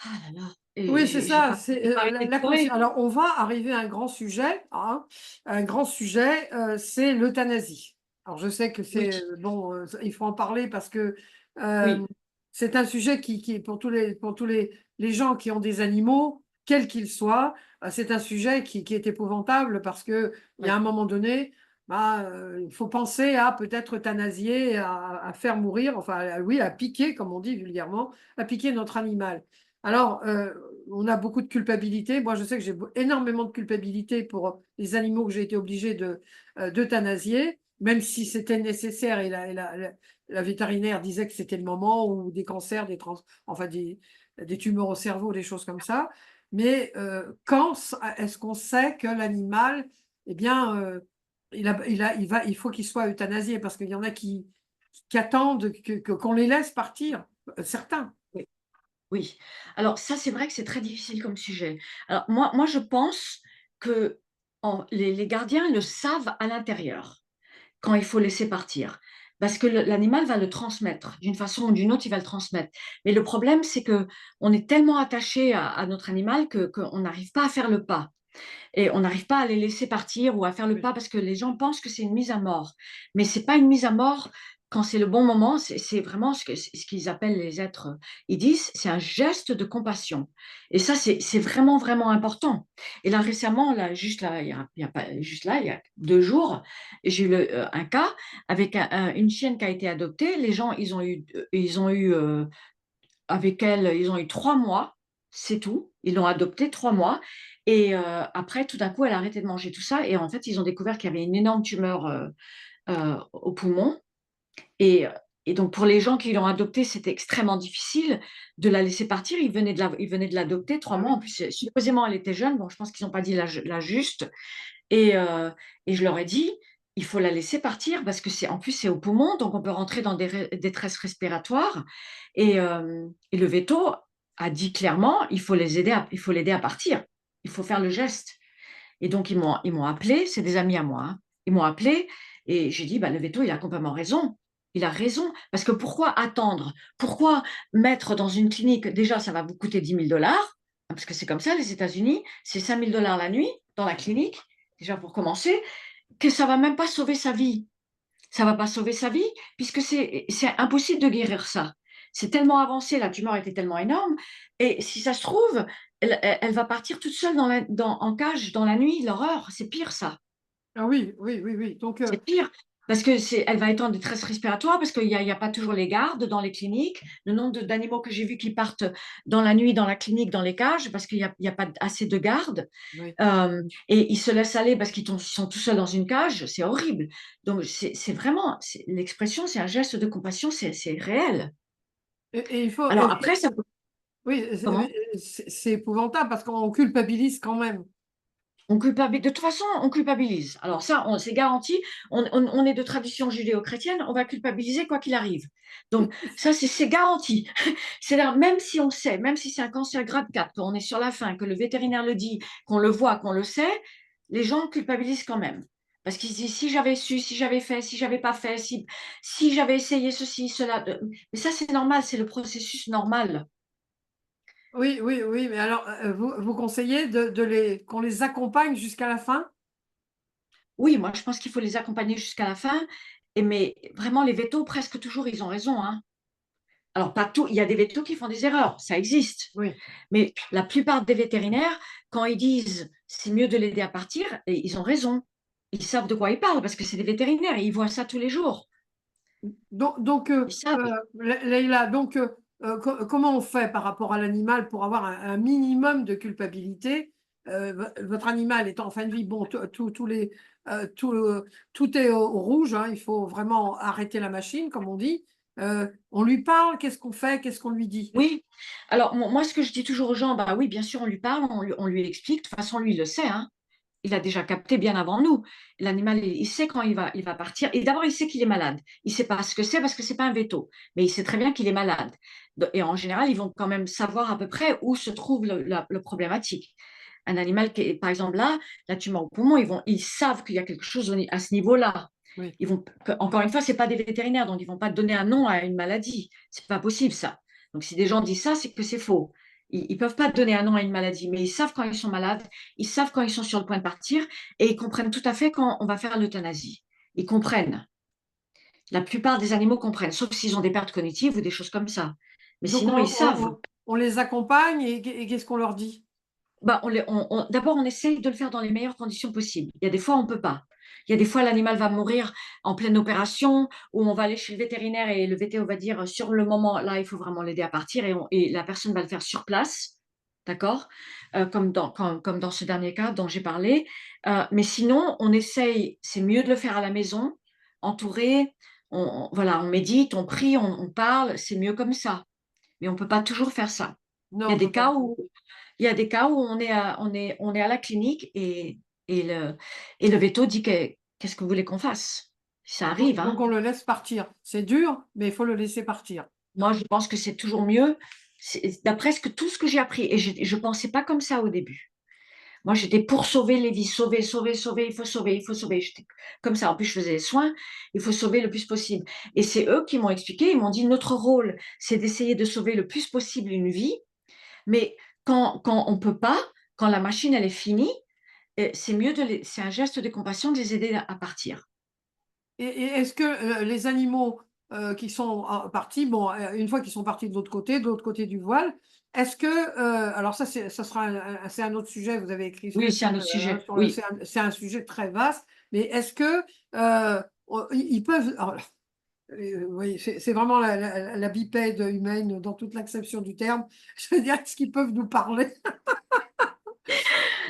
Ah là là, et Oui, c'est j'ai ça, pas c'est, j'ai pas la arrêté de pleurer. alors on va arriver à un grand sujet, hein, un grand sujet, c'est l'euthanasie. Alors je sais que Oui, c'est, bon, il faut en parler parce que, hem, oui, c'est un sujet qui est pour tous les gens qui ont des animaux, quels qu'ils soient, c'est un sujet qui est épouvantable parce qu'il y a oui, un moment donné, bah, il faut penser à peut-être euthanasier, à faire mourir, enfin, oui, à piquer, comme on dit vulgairement, à piquer notre animal. Alors, on a beaucoup de culpabilité. Moi, je sais que j'ai énormément de culpabilité pour les animaux que j'ai été obligée d'euthanasier, même si c'était nécessaire et la vétérinaire disait que c'était le moment, ou des cancers, enfin des tumeurs au cerveau, des choses comme ça. Mais quand est-ce qu'on sait que l'animal, eh bien, il faut qu'il soit euthanasié parce qu'il y en a qui attendent qu'on les laisse partir, certains. oui, oui. Alors ça, c'est vrai que c'est très difficile comme sujet. Alors moi je pense que les gardiens le savent à l'intérieur, quand il faut laisser partir. Parce que l'animal va le transmettre, d'une façon ou d'une autre, il va le transmettre. Mais le problème, c'est que on est tellement attaché à notre animal qu'on n'arrive pas à faire le pas. Et on n'arrive pas à les laisser partir ou à faire le Oui. pas parce que les gens pensent que c'est une mise à mort. Mais c'est pas une mise à mort quand c'est le bon moment, c'est vraiment ce qu'ils appellent les êtres, ils disent, c'est un geste de compassion. Et ça, c'est vraiment, vraiment important. Et là, récemment, là, juste là, il y a pas, juste là, il y a 2 jours, j'ai eu un cas avec une chienne qui a été adoptée. Les gens, ils ont eu avec elle, ils ont eu 3 mois, c'est tout. Ils l'ont adoptée 3 mois. Et après, tout d'un coup, elle a arrêté de manger tout ça. Et en fait, ils ont découvert qu'il y avait une énorme tumeur au poumon. Et, et donc, pour les gens qui l'ont adoptée, c'était extrêmement difficile de la laisser partir. Ils venaient de l'adopter trois Ah mois. En oui. plus, supposément, elle était jeune. Bon, je pense qu'ils n'ont pas dit la juste. Et, euh, et je leur ai dit, il faut la laisser partir parce que en plus, c'est au poumon, donc on peut rentrer dans des détresses respiratoires. Et le veto a dit clairement, il faut l'aider à partir. Il faut faire le geste. Et donc, ils m'ont appelé, c'est des amis à moi, hein. Ils m'ont appelé et j'ai dit, bah, le veto, il a complètement raison. Il a raison. Parce que pourquoi attendre? Pourquoi mettre dans une clinique? Déjà, ça va vous coûter 10 000 $, parce que c'est comme ça, les États-Unis, c'est 5 000 $ la nuit dans la clinique, déjà pour commencer, que ça va même pas sauver sa vie. Ça va pas sauver sa vie, puisque c'est impossible de guérir ça. C'est tellement avancé, la tumeur était tellement énorme, et si ça se trouve, elle va partir toute seule en cage dans la nuit, l'horreur, c'est pire ça. Ah oui, oui, oui, oui. Donc, C'est pire. Parce que elle va être en détresse respiratoire, parce qu'il y a pas toujours les gardes dans les cliniques. Le nombre d'animaux que j'ai vus qui partent dans la nuit dans la clinique, dans les cages, parce qu'il y a pas assez de gardes. oui. Et ils se laissent aller parce qu'ils sont tout seuls dans une cage, c'est horrible. Donc c'est vraiment, l'expression, c'est un geste de compassion, c'est réel. Et il faut, Alors après, ça peut, oui, comment? c'est épouvantable parce qu'on culpabilise quand même. De toute façon, on culpabilise. Alors ça, c'est garanti. On est de tradition judéo-chrétienne, on va culpabiliser quoi qu'il arrive. Donc ça, c'est garanti. C'est-à-dire, même si on sait, même si c'est un cancer grade 4, qu'on est sur la fin, que le vétérinaire le dit, qu'on le voit, qu'on le sait, les gens culpabilisent quand même. Parce qu'ils se disent, si j'avais su, si j'avais fait, si j'avais pas fait, si j'avais essayé ceci, cela. Mais ça, c'est normal, c'est le processus normal. Oui, oui, oui, mais alors, vous conseillez qu'on les accompagne jusqu'à la fin? Oui, moi, je pense qu'il faut les accompagner jusqu'à la fin. Mais vraiment, les vétos, presque toujours, ils ont raison, hein. Alors, pas tout, il y a des vétos qui font des erreurs, ça existe. Oui. Mais la plupart des vétérinaires, quand ils disent c'est mieux de l'aider à partir, et ils ont raison. Ils savent de quoi ils parlent parce que c'est des vétérinaires et ils voient ça tous les jours. Donc, Ils savent. Leïla, donc, comment on fait par rapport à l'animal pour avoir un minimum de culpabilité? Votre animal est en fin de vie, bon, tout est au rouge, hein, il faut vraiment arrêter la machine, comme on dit. On lui parle, qu'est-ce qu'on fait, qu'est-ce qu'on lui dit? Oui. Alors, moi, ce que je dis toujours aux gens, bah oui, bien sûr, on lui parle, on lui explique. De toute façon, lui, il le sait, hein. Il a déjà capté bien avant nous. L'animal, il sait quand il va partir. Et d'abord, il sait qu'il est malade. Il ne sait pas ce que c'est parce que ce n'est pas un veto. Mais il sait très bien qu'il est malade. Et en général, ils vont quand même savoir à peu près où se trouve le problématique. Un animal qui est, par exemple, là, la tumeur au poumon, ils savent qu'il y a quelque chose à ce niveau-là. Oui. Encore une fois, ce n'est pas des vétérinaires, donc ils ne vont pas donner un nom à une maladie. Ce n'est pas possible, ça. Donc, si des gens disent ça, c'est que c'est faux. Ils ne peuvent pas donner un nom à une maladie, mais ils savent quand ils sont malades, ils savent quand ils sont sur le point de partir et ils comprennent tout à fait quand on va faire l'euthanasie. Ils comprennent. La plupart des animaux comprennent, sauf s'ils ont des pertes cognitives ou des choses comme ça. Mais Donc, sinon, ils savent. on les accompagne et qu'est-ce qu'on leur dit? Bah, d'abord, on essaye de le faire dans les meilleures conditions possibles. Il y a des fois, on ne peut pas. Il y a des fois, l'animal va mourir en pleine opération, ou on va aller chez le vétérinaire et le vétéo va dire sur le moment, là, il faut vraiment l'aider à partir et la personne va le faire sur place. D'accord. Comme dans ce dernier cas dont j'ai parlé. Mais sinon, on essaye, c'est mieux de le faire à la maison, entouré. Voilà, on médite, on prie, on parle, c'est mieux comme ça. Mais on ne peut pas toujours faire ça. Il y Non, a on des peut pas. cas où il y a des cas où on est à la clinique et le véto dit qu'est-ce que vous voulez qu'on fasse? Ça arrive, Donc, hein. on le laisse partir. C'est dur, mais il faut le laisser partir. Moi, je pense que c'est toujours mieux. D'après tout ce que j'ai appris, et je ne pensais pas comme ça au début. Moi, j'étais pour sauver les vies, sauver, sauver, sauver, il faut sauver, il faut sauver. J'étais comme ça. En plus, je faisais les soins, il faut sauver le plus possible. Et c'est eux qui m'ont expliqué, ils m'ont dit, notre rôle, c'est d'essayer de sauver le plus possible une vie, mais quand on ne peut pas, quand la machine, elle est finie, c'est mieux c'est un geste de compassion de les aider à partir. Et est-ce que les animaux qui sont partis, bon, une fois qu'ils sont partis de l'autre côté du voile, est-ce que, alors ça sera c'est un autre sujet, vous avez écrit Oui, c'est un autre hein, sujet. Oui, c'est un sujet très vaste, mais est-ce que ils peuvent, alors, oui, c'est vraiment la bipède humaine dans toute l'acception du terme, je veux dire, est-ce qu'ils peuvent nous parler?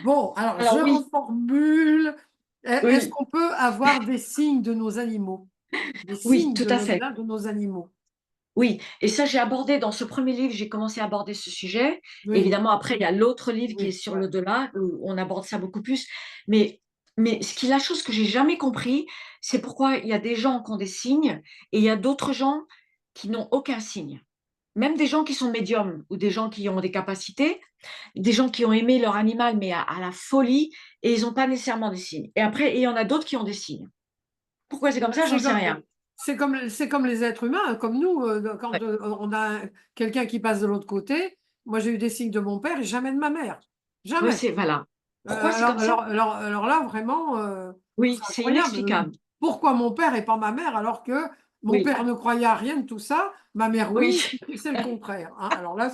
Bon, alors je alors oui, reformule. Est-ce oui, qu'on peut avoir des signes de nos animaux? Des oui, signes tout de à fait. l'au-delà de nos animaux? Oui, et ça, j'ai abordé dans ce premier livre, j'ai commencé à aborder ce sujet. Oui, Évidemment, après, il y a l'autre livre qui est oui, sur voilà. l'au-delà, où on aborde ça beaucoup plus. Mais, la chose que j'ai jamais compris, c'est pourquoi il y a des gens qui ont des signes et il y a d'autres gens qui n'ont aucun signe. Même des gens qui sont médiums ou des gens qui ont des capacités, des gens qui ont aimé leur animal, mais à la folie, et ils n'ont pas nécessairement des signes. Et après, il y en a d'autres qui ont des signes. Pourquoi c'est comme ça, j'en C'est sais comme rien. c'est comme les êtres humains, comme nous, Ouais. quand, on a quelqu'un qui passe de l'autre côté. Moi, j'ai eu des signes de mon père et jamais de ma mère. Oui, Jamais. voilà. Pourquoi c'est comme ça? Alors là, vraiment, Oui, c'est c'est incroyable. inexplicable. Pourquoi mon père et pas ma mère, alors que mon Oui, père ne croyait à rien de tout ça, ma mère oui, oui, et c'est le contraire, hein. Alors là,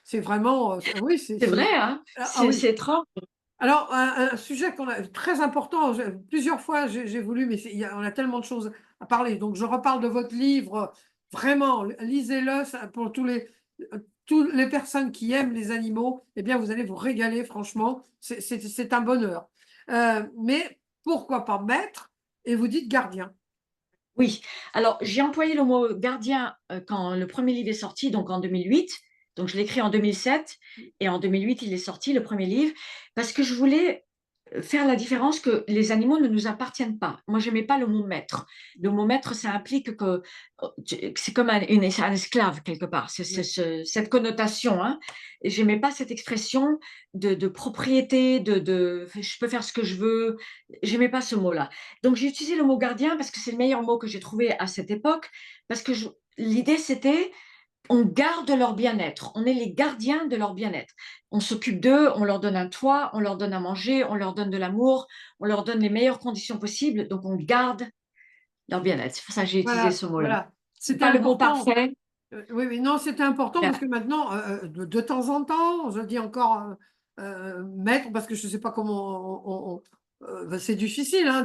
c'est vraiment, oui, c'est vrai, hein? ah oui. C'est étrange. Alors, un sujet qu'on a très important, plusieurs fois j'ai voulu, mais on a tellement de choses à parler. Donc, je reparle de votre livre. Vraiment, lisez-le pour toutes les personnes qui aiment les animaux. Eh bien, vous allez vous régaler, franchement. C'est un bonheur. Mais pourquoi pas maître? Et vous dites gardien. Oui. Alors, j'ai employé le mot gardien quand le premier livre est sorti, donc en 2008. Donc, je l'ai écrit en 2007 et en 2008, il est sorti, le premier livre, parce que je voulais faire la différence que les animaux ne nous appartiennent pas. Moi, je n'aimais pas le mot maître. Le mot maître, ça implique que c'est comme un esclave quelque part. Oui. Cette connotation. Hein. Je n'aimais pas cette expression de propriété, je peux faire ce que je veux. Je n'aimais pas ce mot-là. Donc, j'ai utilisé le mot gardien parce que c'est le meilleur mot que j'ai trouvé à cette époque. Parce que l'idée, c'était on garde leur bien-être, on est les gardiens de leur bien-être. On s'occupe d'eux, on leur donne un toit, on leur donne à manger, on leur donne de l'amour, on leur donne les meilleures conditions possibles, donc on garde leur bien-être. C'est pour ça que j'ai utilisé Voilà, ce mot-là. voilà. C'est C'était pas le mot important. parfait. Oui, oui, non, c'était important parce que maintenant, de temps en temps, je dis encore maître parce que je ne sais pas comment c'est difficile hein,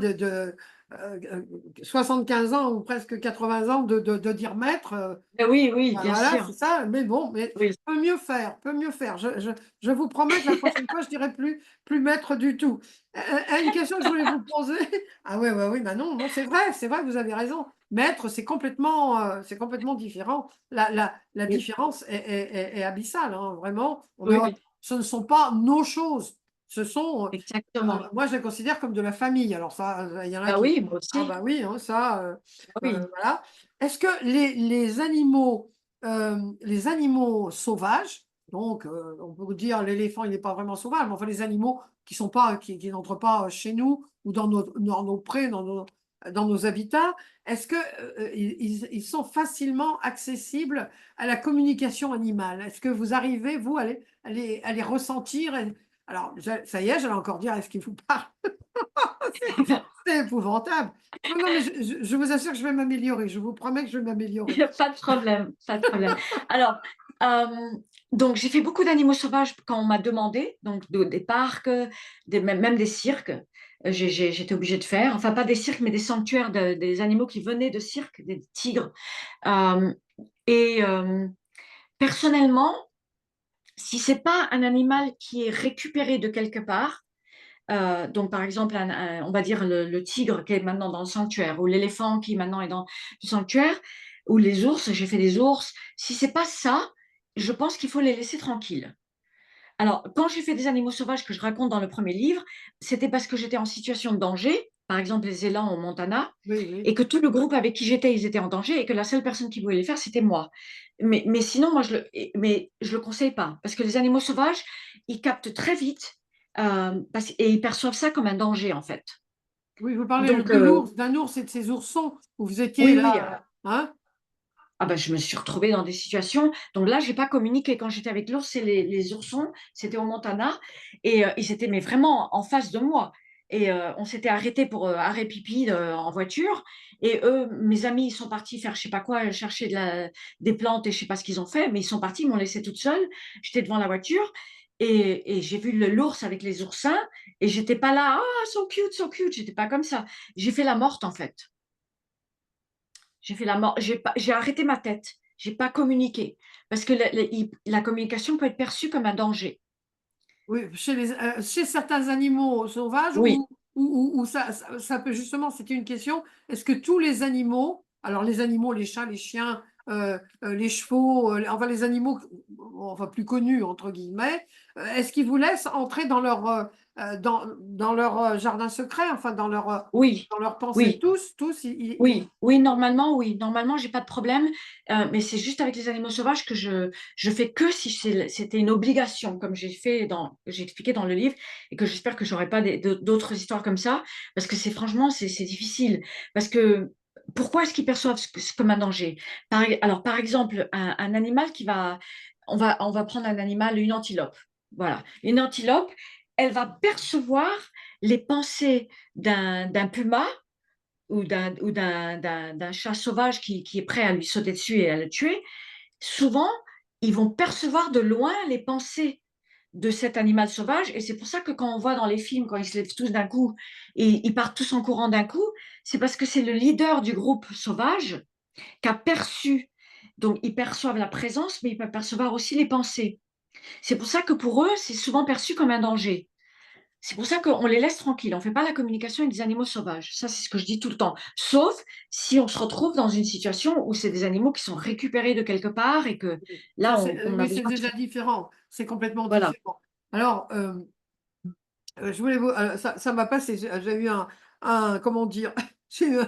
75 ans ou presque 80 ans de dire maître. Mais oui, oui, bien Voilà, c'est sûr. ça. Mais bon, mais Oui. peut mieux faire, peut mieux faire. Je vous promets que la prochaine fois, je dirai plus maître du tout. Une question que je voulais vous poser. Ah ouais, ouais, oui, bah non, non, c'est vrai, vous avez raison. Maître, c'est complètement différent. La Oui, différence est abyssale, hein, vraiment. oui, oui, Ce ne sont pas nos choses. Ce sont, exactement. moi, je les considère comme de la famille. Alors ça, il y en a Ah qui. oui, moi Ah aussi. bah oui, hein, ça, Ah oui. voilà. Est-ce que les animaux sauvages, donc on peut dire l'éléphant, il n'est pas vraiment sauvage, mais enfin les animaux qui n'entrent pas chez nous ou dans nos prés, dans nos habitats, est-ce que ils sont facilement accessibles à la communication animale? Est-ce que vous arrivez, vous, à les ressentir alors, ça y est, j'allais encore dire, est-ce qu'ils vous parlent? C'est épouvantable. Non, non, mais je vous assure que je vais m'améliorer. Je vous promets que je vais m'améliorer. Pas de problème, pas de problème. Alors, donc j'ai fait beaucoup d'animaux sauvages quand on m'a demandé, donc des parcs, même des cirques. J'étais obligée de faire, enfin pas des cirques, mais des sanctuaires des animaux qui venaient de cirques, des tigres. Euh, et personnellement, si c'est pas un animal qui est récupéré de quelque part, donc par exemple, on va dire le tigre qui est maintenant dans le sanctuaire, ou l'éléphant qui maintenant est dans le sanctuaire, ou les ours, j'ai fait des ours. Si c'est pas ça, je pense qu'il faut les laisser tranquilles. Alors, quand j'ai fait des animaux sauvages que je raconte dans le premier livre, c'était parce que j'étais en situation de danger, par exemple les élans au Montana, Oui, oui. et que tout le groupe avec qui j'étais, ils étaient en danger, et que la seule personne qui pouvait les faire, c'était moi. Mais sinon, moi, je le conseille pas, parce que les animaux sauvages, ils captent très vite, et ils perçoivent ça comme un danger, en fait. Oui, vous parlez Donc, de l'ours, d'un ours et de ses oursons où vous étiez oui, oui. là, hein? Ah ben, je me suis retrouvée dans des situations. Donc là, j'ai pas communiqué quand j'étais avec l'ours et les oursons. C'était au Montana et ils étaient mais vraiment en face de moi. Et on s'était arrêté pour arrêt pipi en voiture. Et eux, mes amis, ils sont partis faire je sais pas quoi, chercher des plantes et je sais pas ce qu'ils ont fait, mais ils sont partis, ils m'ont laissé toute seule. J'étais devant la voiture et j'ai vu l'ours avec les oursins et j'étais pas là, ah, so cute, so cute. J'étais pas comme ça. J'ai fait la morte en fait. J'ai fait la mort, j'ai arrêté ma tête, j'ai pas communiqué parce que la communication peut être perçue comme un danger. Oui, chez certains animaux sauvages Oui, ou ça peut justement, c'était une question, est-ce que tous les animaux, alors les animaux, les chats, les chiens, les chevaux, enfin les animaux enfin plus connus entre guillemets, est-ce qu'ils vous laissent entrer dans leur jardin secret, enfin oui, dans leur pensée, oui, tous, oui, oui, normalement, oui, normalement, j'ai pas de problème, mais c'est juste avec les animaux sauvages que je fais que si c'était une obligation, comme j'ai expliqué dans le livre, et que j'espère que j'aurai pas d'autres histoires comme ça, parce que franchement, c'est difficile, parce que pourquoi est-ce qu'ils perçoivent comme un danger? Alors, par exemple, un animal on va prendre un animal, une antilope. Voilà, une antilope, elle va percevoir les pensées d'un puma ou d'un chat sauvage qui est prêt à lui sauter dessus et à le tuer, souvent, ils vont percevoir de loin les pensées de cet animal sauvage. Et c'est pour ça que quand on voit dans les films, quand ils se lèvent tous d'un coup et ils partent tous en courant d'un coup, c'est parce que c'est le leader du groupe sauvage qui a perçu. Donc, ils perçoivent la présence, mais ils peuvent percevoir aussi les pensées. C'est pour ça que pour eux, c'est souvent perçu comme un danger. C'est pour ça qu'on les laisse tranquilles. On ne fait pas la communication avec des animaux sauvages. Ça, c'est ce que je dis tout le temps. Sauf si on se retrouve dans une situation où c'est des animaux qui sont récupérés de quelque part et que ça là, c'est on a oui, c'est besoin déjà différent, c'est complètement Voilà. différent. Alors, Je voulais vous ça m'a passé, j'ai eu comment dire? J'ai eu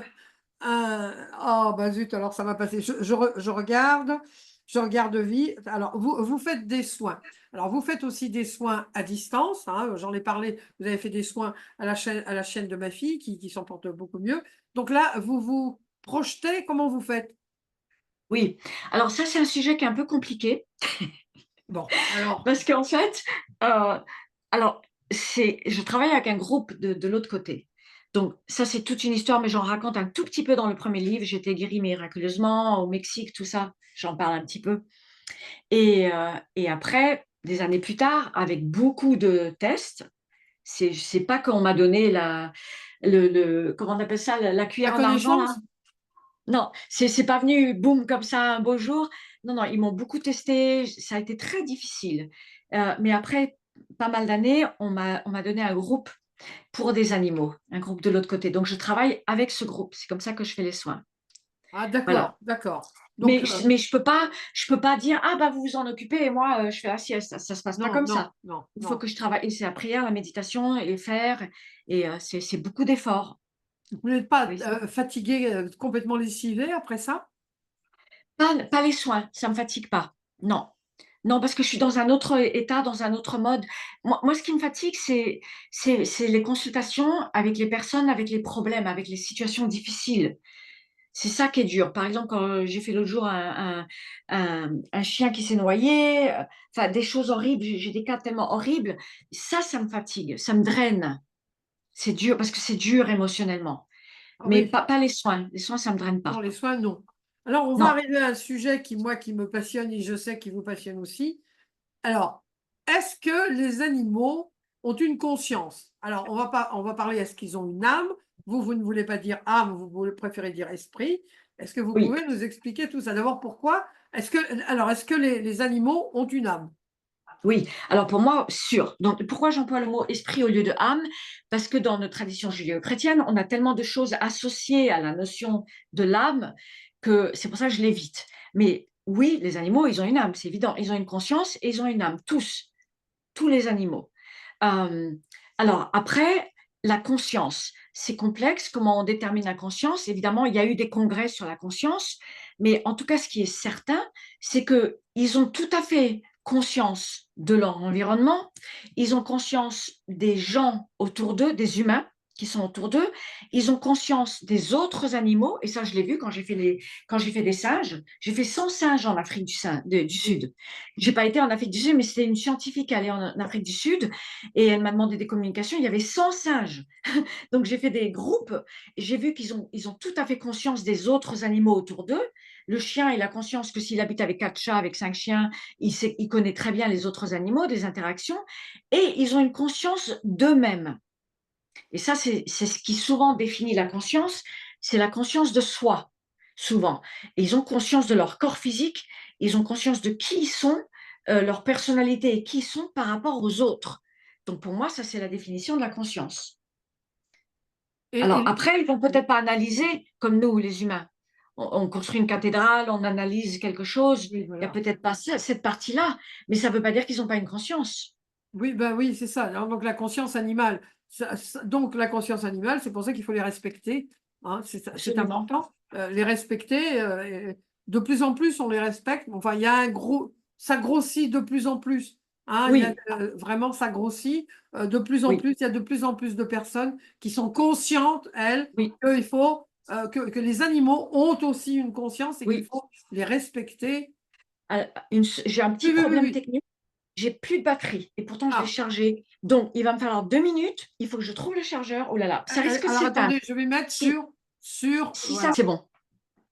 oh bah zut, alors ça m'a passé. Je regarde vie. Alors vous faites des soins. Alors vous faites aussi des soins à distance, hein, j'en ai parlé, vous avez fait des soins à la chienne de ma fille qui s'en porte beaucoup mieux. Donc là, vous vous projetez, comment vous faites? Oui, alors ça, c'est un sujet qui est un peu compliqué Bon, alors parce qu'en fait, heu, alors je travaille avec un groupe de l'autre côté. Donc ça, c'est toute une histoire, mais j'en raconte un tout petit peu dans le premier livre. J'ai été guérie miraculeusement au Mexique, tout ça, j'en parle un petit peu et après, des années plus tard, avec beaucoup de tests, c'est pas qu'on m'a donné le comment on appelle ça? La la cuillère en argent là? connaissance? Non, c'est pas venu boum comme ça un beau jour. Non, non, ils m'ont beaucoup testé, ça a été très difficile. Mais après pas mal d'années, on m'a donné un groupe pour des animaux, un groupe de l'autre côté. Donc je travaille avec ce groupe, c'est comme ça que je fais les soins. Ah Voilà. d'accord, d'accord. Donc Mais je peux pas dire: «Ah bah, vous vous en occupez et moi, je fais la sieste». Ça se passe pas non, comme non, ça. non, Il faut non. que je travaille et c'est la prière, la méditation et les faire et c'est beaucoup d'efforts. Vous n'êtes pas, Oui. fatigué, complètement lessivé après ça? Pas les soins, ça me fatigue pas. Non. Non, parce que je suis dans un autre état, dans un autre mode. Moi, ce qui me fatigue, c'est les consultations avec les personnes, avec les problèmes, avec les situations difficiles. C'est ça qui est dur. Par exemple, quand j'ai fait l'autre jour un chien qui s'est noyé, enfin des choses horribles, j'ai des cas tellement horribles. Ça me fatigue, ça me draine. C'est dur parce que c'est dur émotionnellement. Ah Mais oui. pas les soins. Les soins, ça me draine Non, pas. les soins, non. Alors, on va Non, arriver à un sujet qui, moi, qui me passionne et je sais qui vous passionne aussi. Alors, est-ce que les animaux ont une conscience? Alors, on va parler, est-ce qu'ils ont une âme? Vous ne voulez pas dire âme, vous préférez dire esprit. Est-ce que vous oui. pouvez nous expliquer tout ça? D'abord, pourquoi? Est-ce que les animaux ont une âme? Oui, alors pour moi, sûr. Donc, pourquoi j'emploie le mot esprit au lieu de âme? Parce que dans notre tradition judéo-chrétienne, on a tellement de choses associées à la notion de l'âme que c'est pour ça que je l'évite. Mais oui, les animaux, ils ont une âme, c'est évident. Ils ont une conscience et ils ont une âme, tous les animaux. Euh, alors après, la conscience, c'est complexe. Comment on détermine la conscience? Évidemment, il y a eu des congrès sur la conscience, mais en tout cas, ce qui est certain, c'est que ils ont tout à fait conscience de leur environnement. Ils ont conscience des gens autour d'eux, des humains qui sont autour d'eux. Ils ont conscience des autres animaux. Et ça, je l'ai vu quand j'ai fait des singes. J'ai fait 100 singes en Afrique du Sud. J'ai pas été en Afrique du Sud, mais c'était une scientifique qui allait en Afrique du Sud et elle m'a demandé des communications. Il y avait 100 singes. Donc j'ai fait des groupes et j'ai vu qu'ils ont tout à fait conscience des autres animaux autour d'eux. Le chien, il a conscience que s'il habite avec 4 chats, avec 5 chiens, il connaît très bien les autres animaux, des interactions, et ils ont une conscience d'eux-mêmes. Et ça, c'est ce qui souvent définit la conscience, c'est la conscience de soi, souvent. Et ils ont conscience de leur corps physique, ils ont conscience de qui ils sont, leur personnalité et qui ils sont par rapport aux autres. Donc pour moi, ça, c'est la définition de la conscience. Et Alors après, ils vont peut-être pas analyser comme nous, les humains. On construit une cathédrale, on analyse quelque chose, oui, il y a voilà. peut-être pas cette partie-là, mais ça ne veut pas dire qu'ils n'ont pas une conscience. Oui, bah oui, c'est ça. Alors, donc la conscience animale, donc la conscience animale, c'est pour ça qu'il faut les respecter, hein, c'est Absolument. important. Les respecter, et de plus en plus, on les respecte. Enfin, il y a ça grossit de plus en plus. Hein, Oui, vraiment, ça grossit de plus en oui, plus. Il y a de plus en plus de personnes qui sont conscientes, elles, oui, qu'il faut que les animaux ont aussi une conscience et qu'il oui. faut les respecter. J'ai un Oui, petit oui, oui, problème oui. technique. J'ai plus de batterie et pourtant je l'ai Ah, chargée. Donc il va me falloir 2 minutes, il faut que je trouve le chargeur. Oh là là, ça risque de alors s'éteindre. attendez, je vais mettre Si si ça voilà. c'est bon.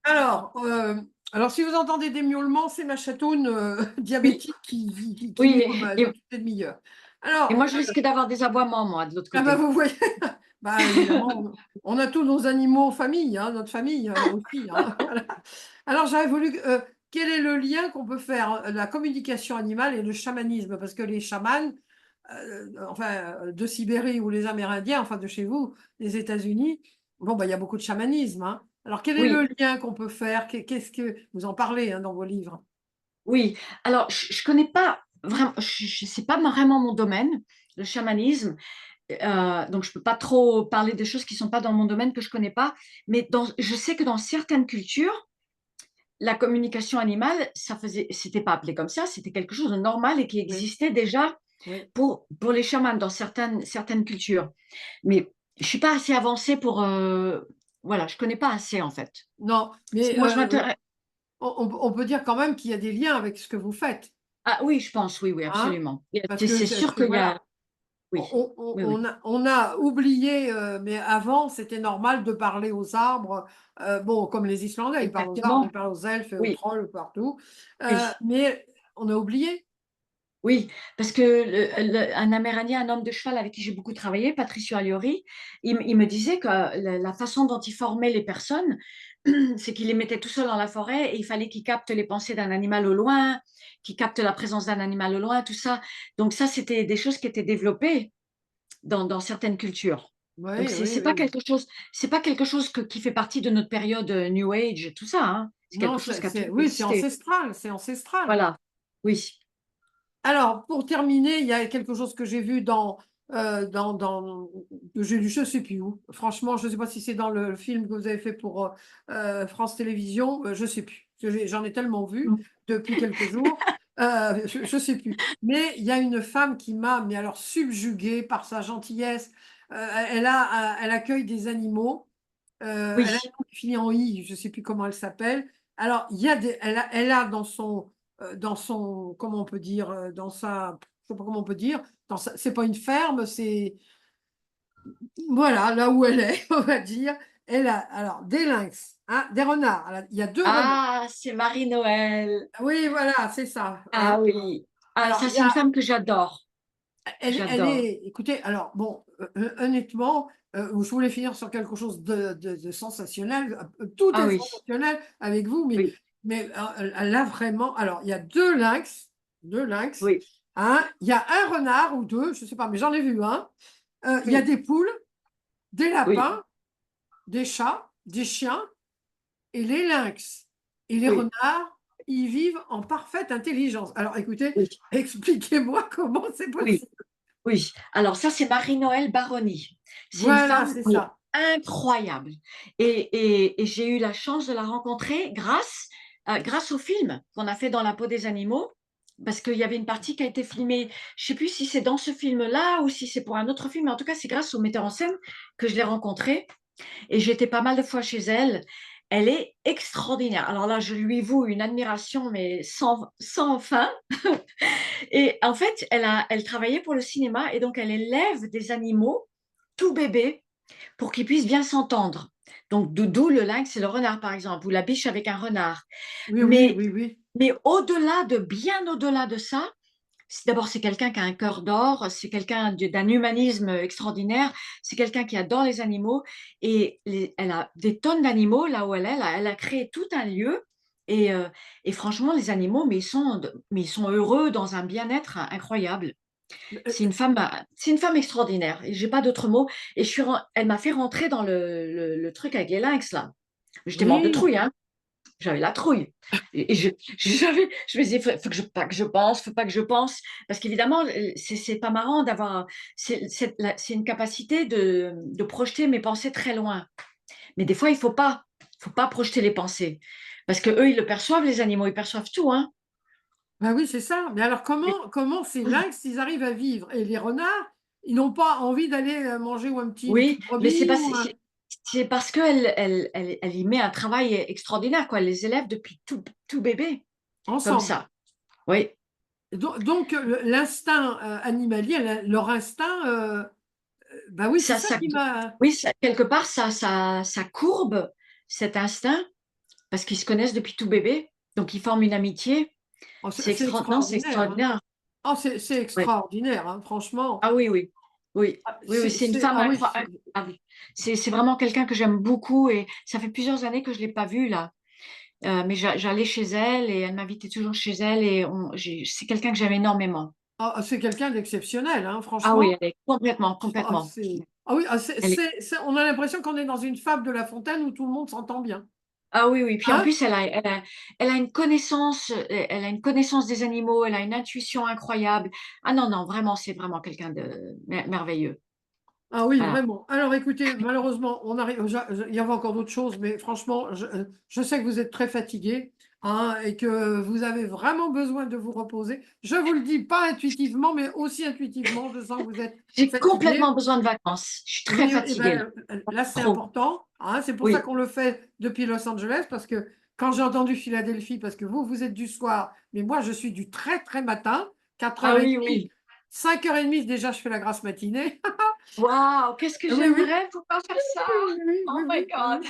Alors, si vous entendez des miaulements, c'est ma chatoune, Oui, diabétique qui oui miaule, et toutes les demi-heures. et Alors, moi je risque d'avoir des aboiements moi de l'autre ah bah, côté. vous voyez, bah, évidemment, on a tous nos animaux en famille, hein, notre famille, aussi, hein, voilà. Alors j'aurais voulu, quel est le lien qu'on peut faire, la communication animale et le chamanisme? Parce que les chamans, enfin, de Sibérie ou les Amérindiens, enfin de chez vous, les États-Unis, bon, bah, il y a beaucoup de chamanisme, hein. Alors quel est le Oui, lien qu'on peut faire? Qu'est-ce que vous en parlez, hein, dans vos livres? oui. Alors je connais pas vraiment, c'est pas vraiment mon domaine, le chamanisme. donc je peux pas trop parler des choses qui sont pas dans mon domaine, que je connais pas, mais je sais que dans certaines cultures, la communication animale, c'était pas appelé comme ça, c'était quelque chose de normal et qui Oui, existait déjà oui. pour les chamans dans certaines cultures. Mais je suis pas assez avancée pour, voilà, je connais pas assez en fait. Non, mais Moi, je m'intéresse. on peut dire quand même qu'il y a des liens avec ce que vous faites, Ah oui, je pense, oui, oui, hein? absolument. Parce C'est que c'est sûr qu'il y voilà, a, oui, oui, oui, on a oublié, mais avant, c'était normal de parler aux arbres. Bon, comme les Islandais, ils parlent aux arbres, ils exactement, parlent aux elfes et aux oui, trolls partout. oui. Mais on a oublié. Oui, parce que un Amérindien, un homme de cheval avec qui j'ai beaucoup travaillé, Patricio Aliori, il me disait que la façon dont il formait les personnes, c'est qu'il les mettait tout seul dans la forêt et il fallait qu'ils captent les pensées d'un animal au loin, qu'ils captent la présence d'un animal au loin, tout ça. Donc ça, c'était des choses qui étaient développées dans certaines cultures. Donc Oui, oui, c'est pas quelque chose qui fait partie de notre période New Age, tout ça, hein. C'est non, quelque chose qui a toujours oui, c'est existé. ancestral, c'est ancestral. Voilà. Oui. Alors, pour terminer, il y a quelque chose que j'ai vu dans je sais plus où. Franchement, je ne sais pas si c'est dans le film que vous avez fait pour France Télévisions, je sais plus. J'en ai tellement vu depuis quelques jours, je sais plus. Mais il y a une femme qui m'a, mais alors subjuguée par sa gentillesse. Elle accueille des animaux. Elle a un Oui. nom qui finit en i, je ne sais plus comment elle s'appelle. Alors, il y a elle a dans son, comment on peut dire, dans sa, je sais pas comment on peut dire, c'est pas une ferme, c'est, voilà, là où elle est, on va dire. Elle a, alors, des lynx, hein, des renards. Il y a deux renards. Ah, c'est Marie-Noël. Oui, voilà, c'est ça, hein. Ah oui. Ah, Alors, ça, c'est une femme que j'adore. elle J'adore. est, écoutez, alors, bon, honnêtement, je voulais finir sur quelque chose de sensationnel. Tout Ah est oui, sensationnel avec vous, oui, mais là, vraiment, alors, il y a deux lynx, oui, hein, il y a un renard ou deux, je ne sais pas, mais j'en ai vu un. Il y a oui, des poules, des oui, lapins, des chats, des chiens, et les lynx et les oui, renards, ils vivent en parfaite intelligence. Alors, écoutez, oui, expliquez-moi comment c'est oui, possible. oui. Alors ça, c'est Marie-Noël Baroni. C'est une Voilà, femme c'est mais ça. incroyable. Et j'ai eu la chance de la rencontrer grâce au film qu'on a fait dans la peau des animaux. Parce qu'il y avait une partie qui a été filmée, je ne sais plus si c'est dans ce film-là ou si c'est pour un autre film, mais en tout cas, c'est grâce au metteur en scène que je l'ai rencontrée. Et j'étais pas mal de fois chez elle. Elle est extraordinaire. Alors là, je lui voue une admiration, mais sans fin. Et en fait, elle travaillait pour le cinéma et donc elle élève des animaux tout bébés pour qu'ils puissent bien s'entendre. Donc, d'où le lynx et le renard, par exemple, ou la biche avec un renard. Oui, oui, Mais, oui, oui. mais bien au-delà de ça, d'abord, c'est quelqu'un qui a un cœur d'or, c'est quelqu'un d'un humanisme extraordinaire, c'est quelqu'un qui adore les animaux et elle a des tonnes d'animaux là où elle est. Elle a créé tout un lieu et, et franchement, les animaux, mais ils sont heureux dans un bien-être incroyable. C'est une femme extraordinaire et j'ai pas d'autres mots. Et elle m'a fait rentrer dans le truc avec les lynx là. J'étais morte de Oui, trouille, hein. J'avais la trouille. Et je me disais, pas que je pense, faut pas que je pense. Parce qu'évidemment, c'est pas marrant d'avoir. C'est une capacité de projeter mes pensées très loin. Mais des fois, faut pas projeter les pensées. Parce que eux, ils le perçoivent, les animaux, ils perçoivent tout, hein. bah oui, c'est ça. Mais alors, Mais- comment ces lynx, ils arrivent à vivre? Et les renards, ils n'ont pas envie d'aller manger ou une oui, petite mais brebis ou c'est parce qu'elle y met un travail extraordinaire, quoi. Elle les élève depuis tout bébé, comme ensemble. ça. Oui. Donc, l'instinct animalier, leur instinct, bah oui, c'est ça, ça ça, qui m'a. oui, quelque part, ça courbe cet instinct parce qu'ils se connaissent depuis tout bébé. Donc, ils forment une amitié. Oh, c'est Non, c'est extraordinaire, hein. extraordinaire. Oh, c'est Ouais. extraordinaire, hein, franchement. Ah oui, oui. Oui, Ah, oui, oui, c'est une femme ah oui, incroyable. C'est vraiment quelqu'un que j'aime beaucoup et ça fait plusieurs années que je ne l'ai pas vue là. Mais j'allais chez elle et elle m'invitait toujours chez elle et c'est quelqu'un que j'aime énormément. c'est quelqu'un d'exceptionnel, hein, Ah oui, franchement. elle est complètement, Ah, complètement. ah oui, Elle est on a l'impression qu'on est dans une fable de La Fontaine où tout le monde s'entend bien. Ah oui, oui. Puis en Hein? plus, elle a une connaissance des animaux, elle a une intuition incroyable. Ah non, non, vraiment, c'est vraiment quelqu'un de merveilleux. Ah oui, Voilà. vraiment. Alors écoutez, malheureusement, il y avait encore d'autres choses, mais franchement, je sais que vous êtes très fatigué, hein, et que vous avez vraiment besoin de vous reposer. Je vous le dis pas intuitivement, mais aussi intuitivement, je sens que vous êtes J'ai complètement fatigué. besoin de vacances. Je suis très Oui, et fatiguée là. ben, là, c'est Trop. important, hein. C'est pour ça Oui. qu'on le fait depuis Los Angeles, parce que quand j'ai entendu Philadelphie, parce que vous êtes du soir, mais moi, je suis du très, très matin, Ah 4h30, oui, oui. 5h30, déjà, je fais la grasse matinée. Waouh, qu'est-ce que Oui, oui. j'aimerais pouvoir faire ça. Oui, oui, Oh oui, my oui, oui, God. oui.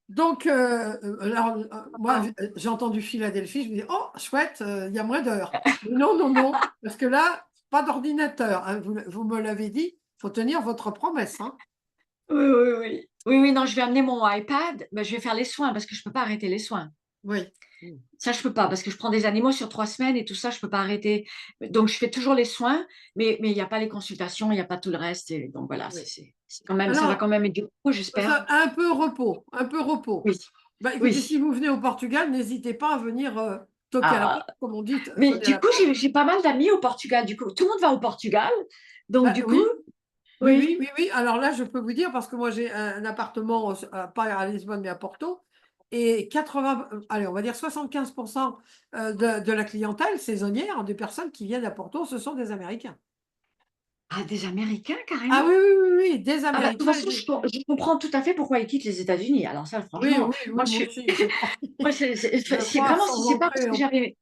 Donc, alors, moi, Ah. j'ai entendu Philadelphie, je me dis, oh, chouette, il y a moins d'heures. Mais non, non, non, parce que là, pas d'ordinateur, hein, vous me l'avez dit, il faut tenir votre promesse, hein. Oui, oui, oui. Oui, oui, non, je vais amener mon iPad. Ben, je vais faire les soins parce que je peux pas arrêter les soins. Oui. Mm. Ça, je peux pas parce que je prends des animaux sur 3 semaines et tout ça, je peux pas arrêter. Donc, je fais toujours les soins, mais il n'y a pas les consultations, il n'y a pas tout le reste. Et donc, voilà, Oui. c'est quand même, ça va quand Alors, même être du coup, j'espère. un peu repos, un peu repos. Oui, Bah, écoutez, oui. si vous venez au Portugal, n'hésitez pas à venir toquer à la Ah, porte, comme on dit, mais sonner à du la coup, porte. j'ai pas mal d'amis au Portugal. Du coup, tout le monde va au Portugal. Donc, Bah, du coup, oui, oui, oui, oui. oui, oui. Alors là, je peux vous dire, parce que moi, j'ai un appartement, pas à Lisbonne, mais à Porto, et 80, allez, on va dire 75% de la clientèle saisonnière, des personnes qui viennent à Porto, ce sont des Américains. Ah, des Américains, Ah carrément. oui, oui, oui, oui, des Ah bah, de toute Américains et façon, des... je comprends tout à fait pourquoi ils quittent les États-Unis. Alors ça, Oui, franchement, oui, moi, oui, je moi suis... aussi, je crois. Moi, Je si crois vraiment, si sans c'est pas parce entrer que en... j'avais...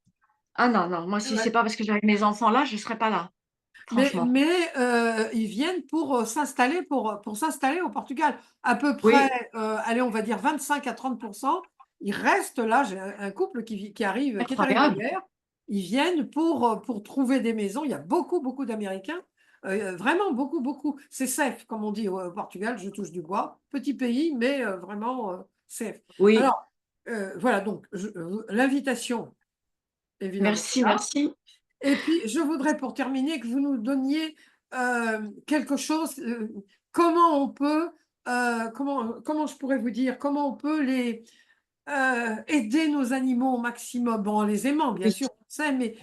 Ah non, non, moi, si c'est Ouais. pas parce que j'avais mes enfants là, je serais pas là. Franchement. Ils viennent pour s'installer au Portugal. À peu près, Oui, allez, on va dire 25 à 30. Ils restent là. J'ai un couple qui est arrivé incroyable. hier. Ils viennent pour trouver des maisons. Il y a beaucoup, beaucoup d'Américains. Vraiment beaucoup, beaucoup. C'est safe, comme on dit au Portugal. Je touche du bois. Petit pays, mais vraiment safe. Oui, Alors, voilà, donc l'invitation, évidemment, merci, est là. merci. Et puis, je voudrais pour terminer que vous nous donniez quelque chose, comment on peut, comment je pourrais vous dire, comment on peut aider nos animaux au maximum, bon, en les aimant, bien Oui, sûr, on sait, mais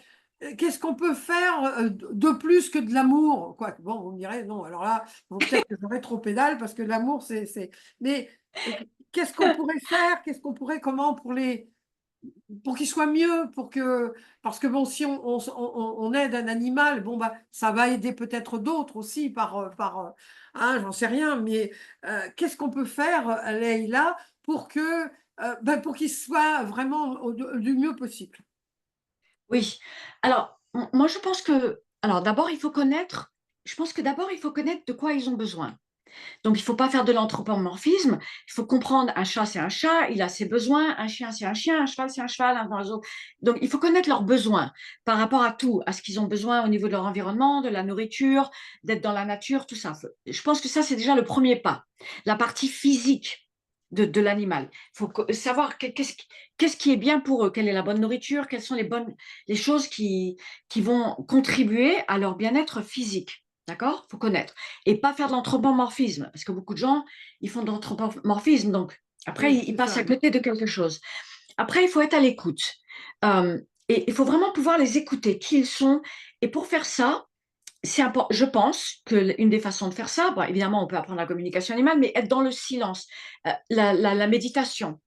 qu'est-ce qu'on peut faire de plus que de l'amour? Quoi, bon, vous me direz, non, alors là, peut-être que j'aurais trop pédale parce que l'amour, Mais euh, qu'est-ce qu'on pourrait faire? Comment pour qu'il soit mieux, parce que bon, si on aide un animal, bon, bah, ça va aider peut-être d'autres aussi hein, j'en sais rien, mais qu'est-ce qu'on peut faire, Leïla, pour qu'il soit vraiment du mieux possible? oui. Alors, moi, je pense que... Alors, d'abord, il faut connaître... Je pense que d'abord, il faut connaître de quoi ils ont besoin. Donc, il ne faut pas faire de l'anthropomorphisme. Il faut comprendre, un chat, c'est un chat, il a ses besoins, un chien, c'est un chien, un cheval, c'est un cheval, un oiseau. Donc, il faut connaître leurs besoins par rapport à tout, à ce qu'ils ont besoin au niveau de leur environnement, de la nourriture, d'être dans la nature, tout ça. Je pense que ça, c'est déjà le premier pas. La partie physique de l'animal. Il faut savoir qu'est-ce qui est bien pour eux, quelle est la bonne nourriture, quelles sont les choses qui vont contribuer à leur bien-être physique. D'accord? Il faut connaître et pas faire de l'anthropomorphisme, parce que beaucoup de gens, ils font de l'anthropomorphisme, donc après, Oui, ils c'est passent ça, à oui. côté de quelque chose. Après, il faut être à l'écoute. Et il faut vraiment pouvoir les écouter, qui ils sont. Et pour faire ça, c'est important. Je pense qu'une des façons de faire ça, bon, évidemment, on peut apprendre la communication animale, mais être dans le silence, la méditation,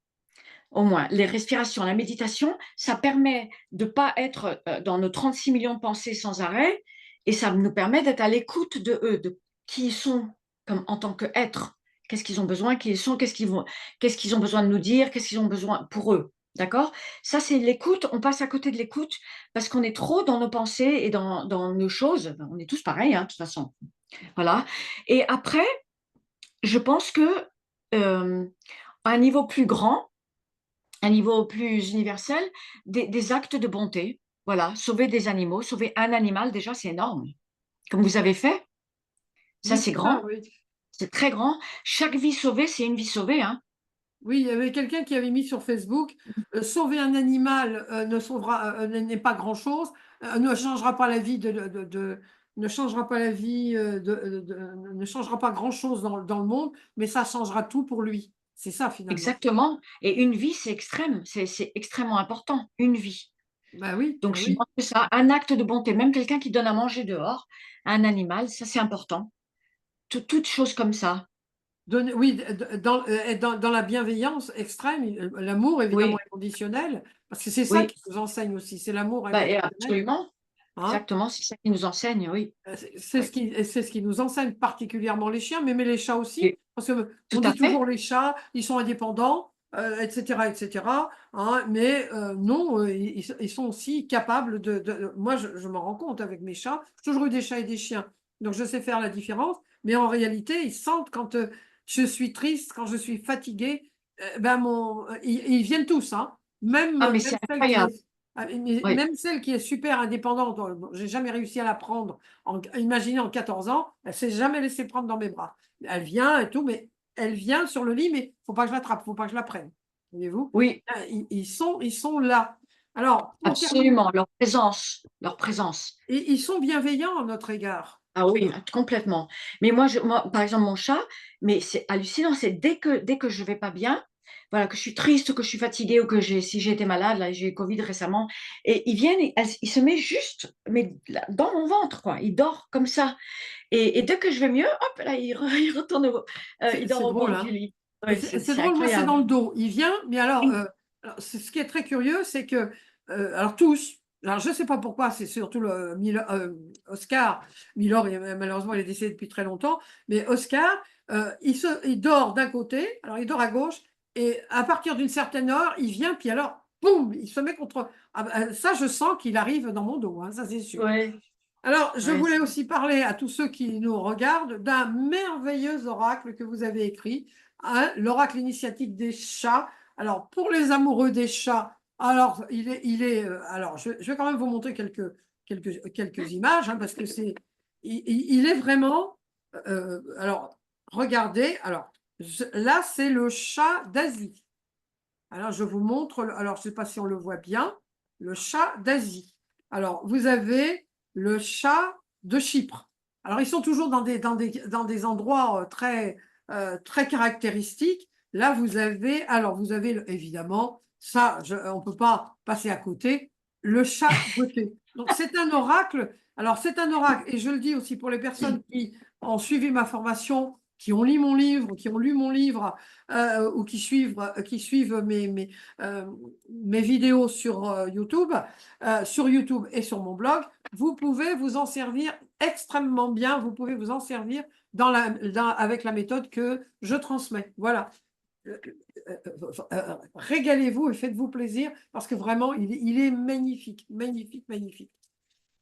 au moins, les respirations, la méditation, ça permet de ne pas être dans nos 36 millions de pensées sans arrêt, et ça nous permet d'être à l'écoute de eux, de qui ils sont comme, en tant qu'êtres, qu'est-ce qu'ils ont besoin, qui ils sont, qu'est-ce qu'ils ont besoin de nous dire, qu'est-ce qu'ils ont besoin pour eux. D'accord? Ça, c'est l'écoute. On passe à côté de l'écoute parce qu'on est trop dans nos pensées et dans nos choses. On est tous pareils, hein, de toute façon. Voilà. Et après, je pense que à un niveau plus grand, un niveau plus universel, des actes de bonté. Voilà, sauver des animaux, sauver un animal, déjà, c'est énorme. Comme vous avez fait, ça, Oui, c'est c'est ça, grand, oui. c'est très grand. Chaque vie sauvée, c'est une vie sauvée, hein. Oui, il y avait quelqu'un qui avait mis sur Facebook, sauver un animal n'est pas grand-chose, ne changera pas la vie ne changera pas la vie ne changera pas grand-chose dans le monde, mais ça changera tout pour lui. C'est ça finalement. Exactement. Et une vie, c'est extrême, c'est extrêmement important, une vie. Donc, Bah je oui. pense que ça, un acte de bonté, même quelqu'un qui donne à manger dehors à un animal, ça, c'est important. Toutes choses comme ça. Oui, être dans la bienveillance extrême, l'amour évidemment Oui, inconditionnel, parce que c'est ça oui, qui nous enseigne aussi, c'est l'amour bah, et inconditionnel, absolument, hein. exactement, c'est ça qui nous enseigne, oui, oui, C'est ce qui nous enseigne particulièrement les chiens, mais les chats aussi, et parce que tout on à dit fait. toujours les chats, ils sont indépendants, et cetera, hein, mais non, ils sont aussi capables moi je m'en rends compte avec mes chats, j'ai toujours eu des chats et des chiens, donc je sais faire la différence, mais en réalité, ils sentent quand, je suis triste, quand je suis fatiguée, ben ils viennent tous, hein, Ah mais même c'est celle qui incroyable, est mais oui, même celle qui est super indépendante, bon, j'ai jamais réussi à la prendre imaginez en 14 ans, elle s'est jamais laissée prendre dans mes bras. Elle vient et tout, mais elle vient sur le lit, mais faut pas que je l'attrape, faut pas que je la prenne. Voyez-vous? oui, Ils sont là. Alors, pour terminer, absolument, leur présence. et ils sont bienveillants à notre égard. Ah oui, complètement. Mais moi, par exemple, mon chat, mais c'est hallucinant, c'est dès que je vais pas bien, voilà, que je suis triste, que je suis fatiguée ou que si j'ai été malade, là, j'ai eu Covid récemment, et ils viennent, il se met juste, mais là, dans mon ventre, quoi. Il dort comme ça. Et dès que je vais mieux, hop, là, il retourne, il dort C'est au drôle, bord du hein? lit. Et Oui, c'est c'est drôle, moi, c'est incroyable. dans le dos. Il vient, mais Oui, alors ce qui est très curieux, c'est que, alors tous, alors je ne sais pas pourquoi, c'est surtout Oscar, Milor, malheureusement, il est décédé depuis très longtemps, mais Oscar, il dort d'un côté, alors il dort à gauche, et à partir d'une certaine heure, il vient, puis alors, boum, il se met contre. Ah bah, ça, je sens qu'il arrive dans mon dos, hein, ça c'est sûr. ouais, Alors, je ouais, voulais aussi parler à tous ceux qui nous regardent d'un merveilleux oracle que vous avez écrit, hein, l'oracle initiatique des chats. Alors, pour les amoureux des chats, alors, alors, je vais quand même vous montrer quelques images, hein, parce que il est vraiment, alors, regardez, alors, là, c'est le chat d'Asie. Alors, je vous montre, alors, je ne sais pas si on le voit bien, le chat d'Asie. Alors, vous avez le chat de Chypre. Alors, ils sont toujours dans des endroits très caractéristiques. Là, vous avez évidemment, ça, on ne peut pas passer à côté, le chat botté. Donc, c'est un oracle. Alors, c'est un oracle, et je le dis aussi pour les personnes qui ont suivi ma formation, qui ont lu mon livre, ou qui suivent mes vidéos sur YouTube et sur mon blog, vous pouvez vous en servir extrêmement bien. Vous pouvez vous en servir avec la méthode que je transmets. Voilà. Euh, Régalez-vous et faites-vous plaisir parce que vraiment, il est magnifique, magnifique, magnifique.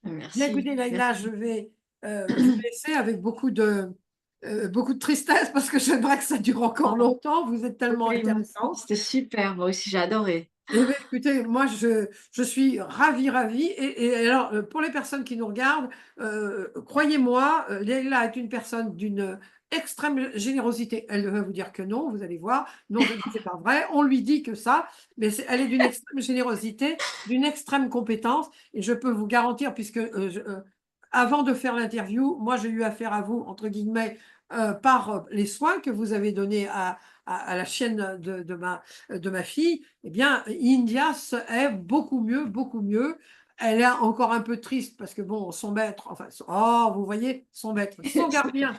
Bien merci, écoutez, Laïla, merci. je vais vous laisser avec beaucoup de tristesse parce que j'aimerais que ça dure encore longtemps. Vous êtes tellement Oui, moi aussi, intéressant. c'était super, moi aussi j'ai adoré. Eh bien, écoutez, moi, je suis ravie, ravie. Et alors, pour les personnes qui nous regardent, croyez-moi, Leïla est une personne d'une extrême générosité. Elle va vous dire que non, vous allez voir. Non, c'est pas vrai. On lui dit que ça, mais elle est d'une extrême générosité, d'une extrême compétence. Et je peux vous garantir, puisque avant de faire l'interview, moi, j'ai eu affaire à vous, entre guillemets, par les soins que vous avez donnés à la chienne de ma fille, eh bien, India est beaucoup mieux, beaucoup mieux. Elle est encore un peu triste parce que, bon, son maître, enfin, oh, vous voyez, son maître, son gardien,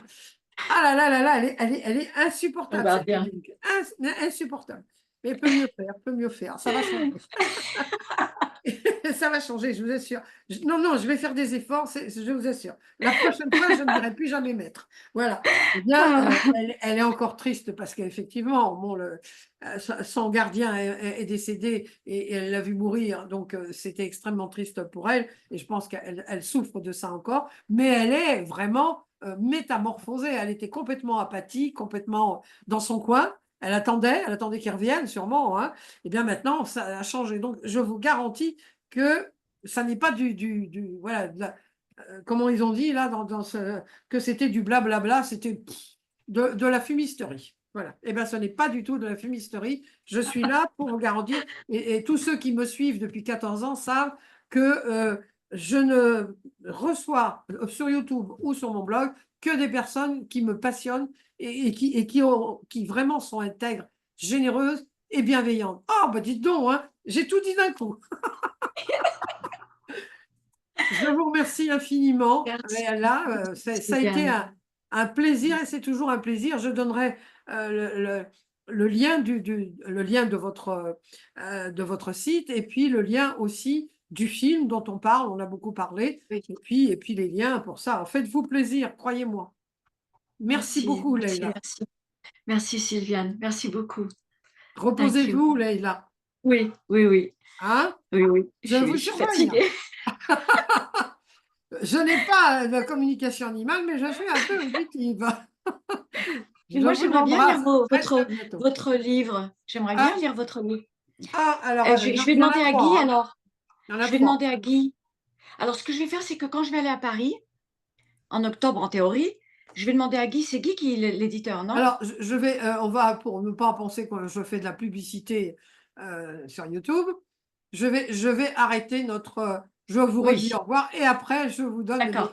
ah là là là là, elle est On insupportable, va cette bien. Dominique. Insupportable. Mais elle peut mieux faire, peut mieux faire. Ça va changer. Ça va changer, je vous assure. Non, non, je vais faire des efforts, je vous assure. La prochaine fois, je ne dirai plus jamais maître. Voilà. Eh bien, Ah, elle est encore triste parce qu'effectivement, bon, son gardien est décédé et elle l'a vu mourir, donc c'était extrêmement triste pour elle et je pense qu'elle souffre de ça encore, mais elle est vraiment métamorphosée. Elle était complètement apathique, complètement dans son coin. Elle attendait qu'il revienne sûrement, hein. Et bien maintenant, ça a changé. Donc, je vous garantis que ça n'est pas voilà, comment ils ont dit là, que c'était du blablabla, c'était de la fumisterie. Voilà. Eh bien, ce n'est pas du tout de la fumisterie. Je suis là pour vous garantir, et tous ceux qui me suivent depuis 14 ans savent que je ne reçois sur YouTube ou sur mon blog que des personnes qui me passionnent qui vraiment sont intègres, généreuses et bienveillantes. Oh, bah dites donc, hein, j'ai tout dit d'un coup. Je vous remercie infiniment. merci, Là, ça a été Viviane. Un plaisir et c'est toujours un plaisir. Je donnerai le lien le lien de votre site et puis le lien aussi du film dont on parle, on a beaucoup parlé, Oui, et puis les liens pour ça. Alors, faites-vous plaisir, croyez-moi. Merci merci, beaucoup, merci, Leïla. merci. Merci Sylviane, merci beaucoup. Thank you. Reposez-vous, Leïla. Oui, oui, oui, Hein? oui, oui, Je vous je suis surveille. fatiguée. Je n'ai pas de communication animale, mais je suis un peu auditive. Mais Je moi, vous j'aimerais bien lire embrasse. Très, très bientôt. votre livre. J'aimerais bien Ah, lire votre livre. ah, alors, Je vais il y en a demander à Guy trois, hein. alors. Il y en a Je vais trois. demander à Guy. Alors, ce que je vais faire, c'est que quand je vais aller à Paris, en octobre en théorie, je vais demander à Guy. C'est Guy qui est l'éditeur, non? Alors, je vais, on va, pour ne pas penser que je fais de la publicité sur YouTube, je vais arrêter notre. Je vous redis Oui, au revoir et après, je vous donne d'accord.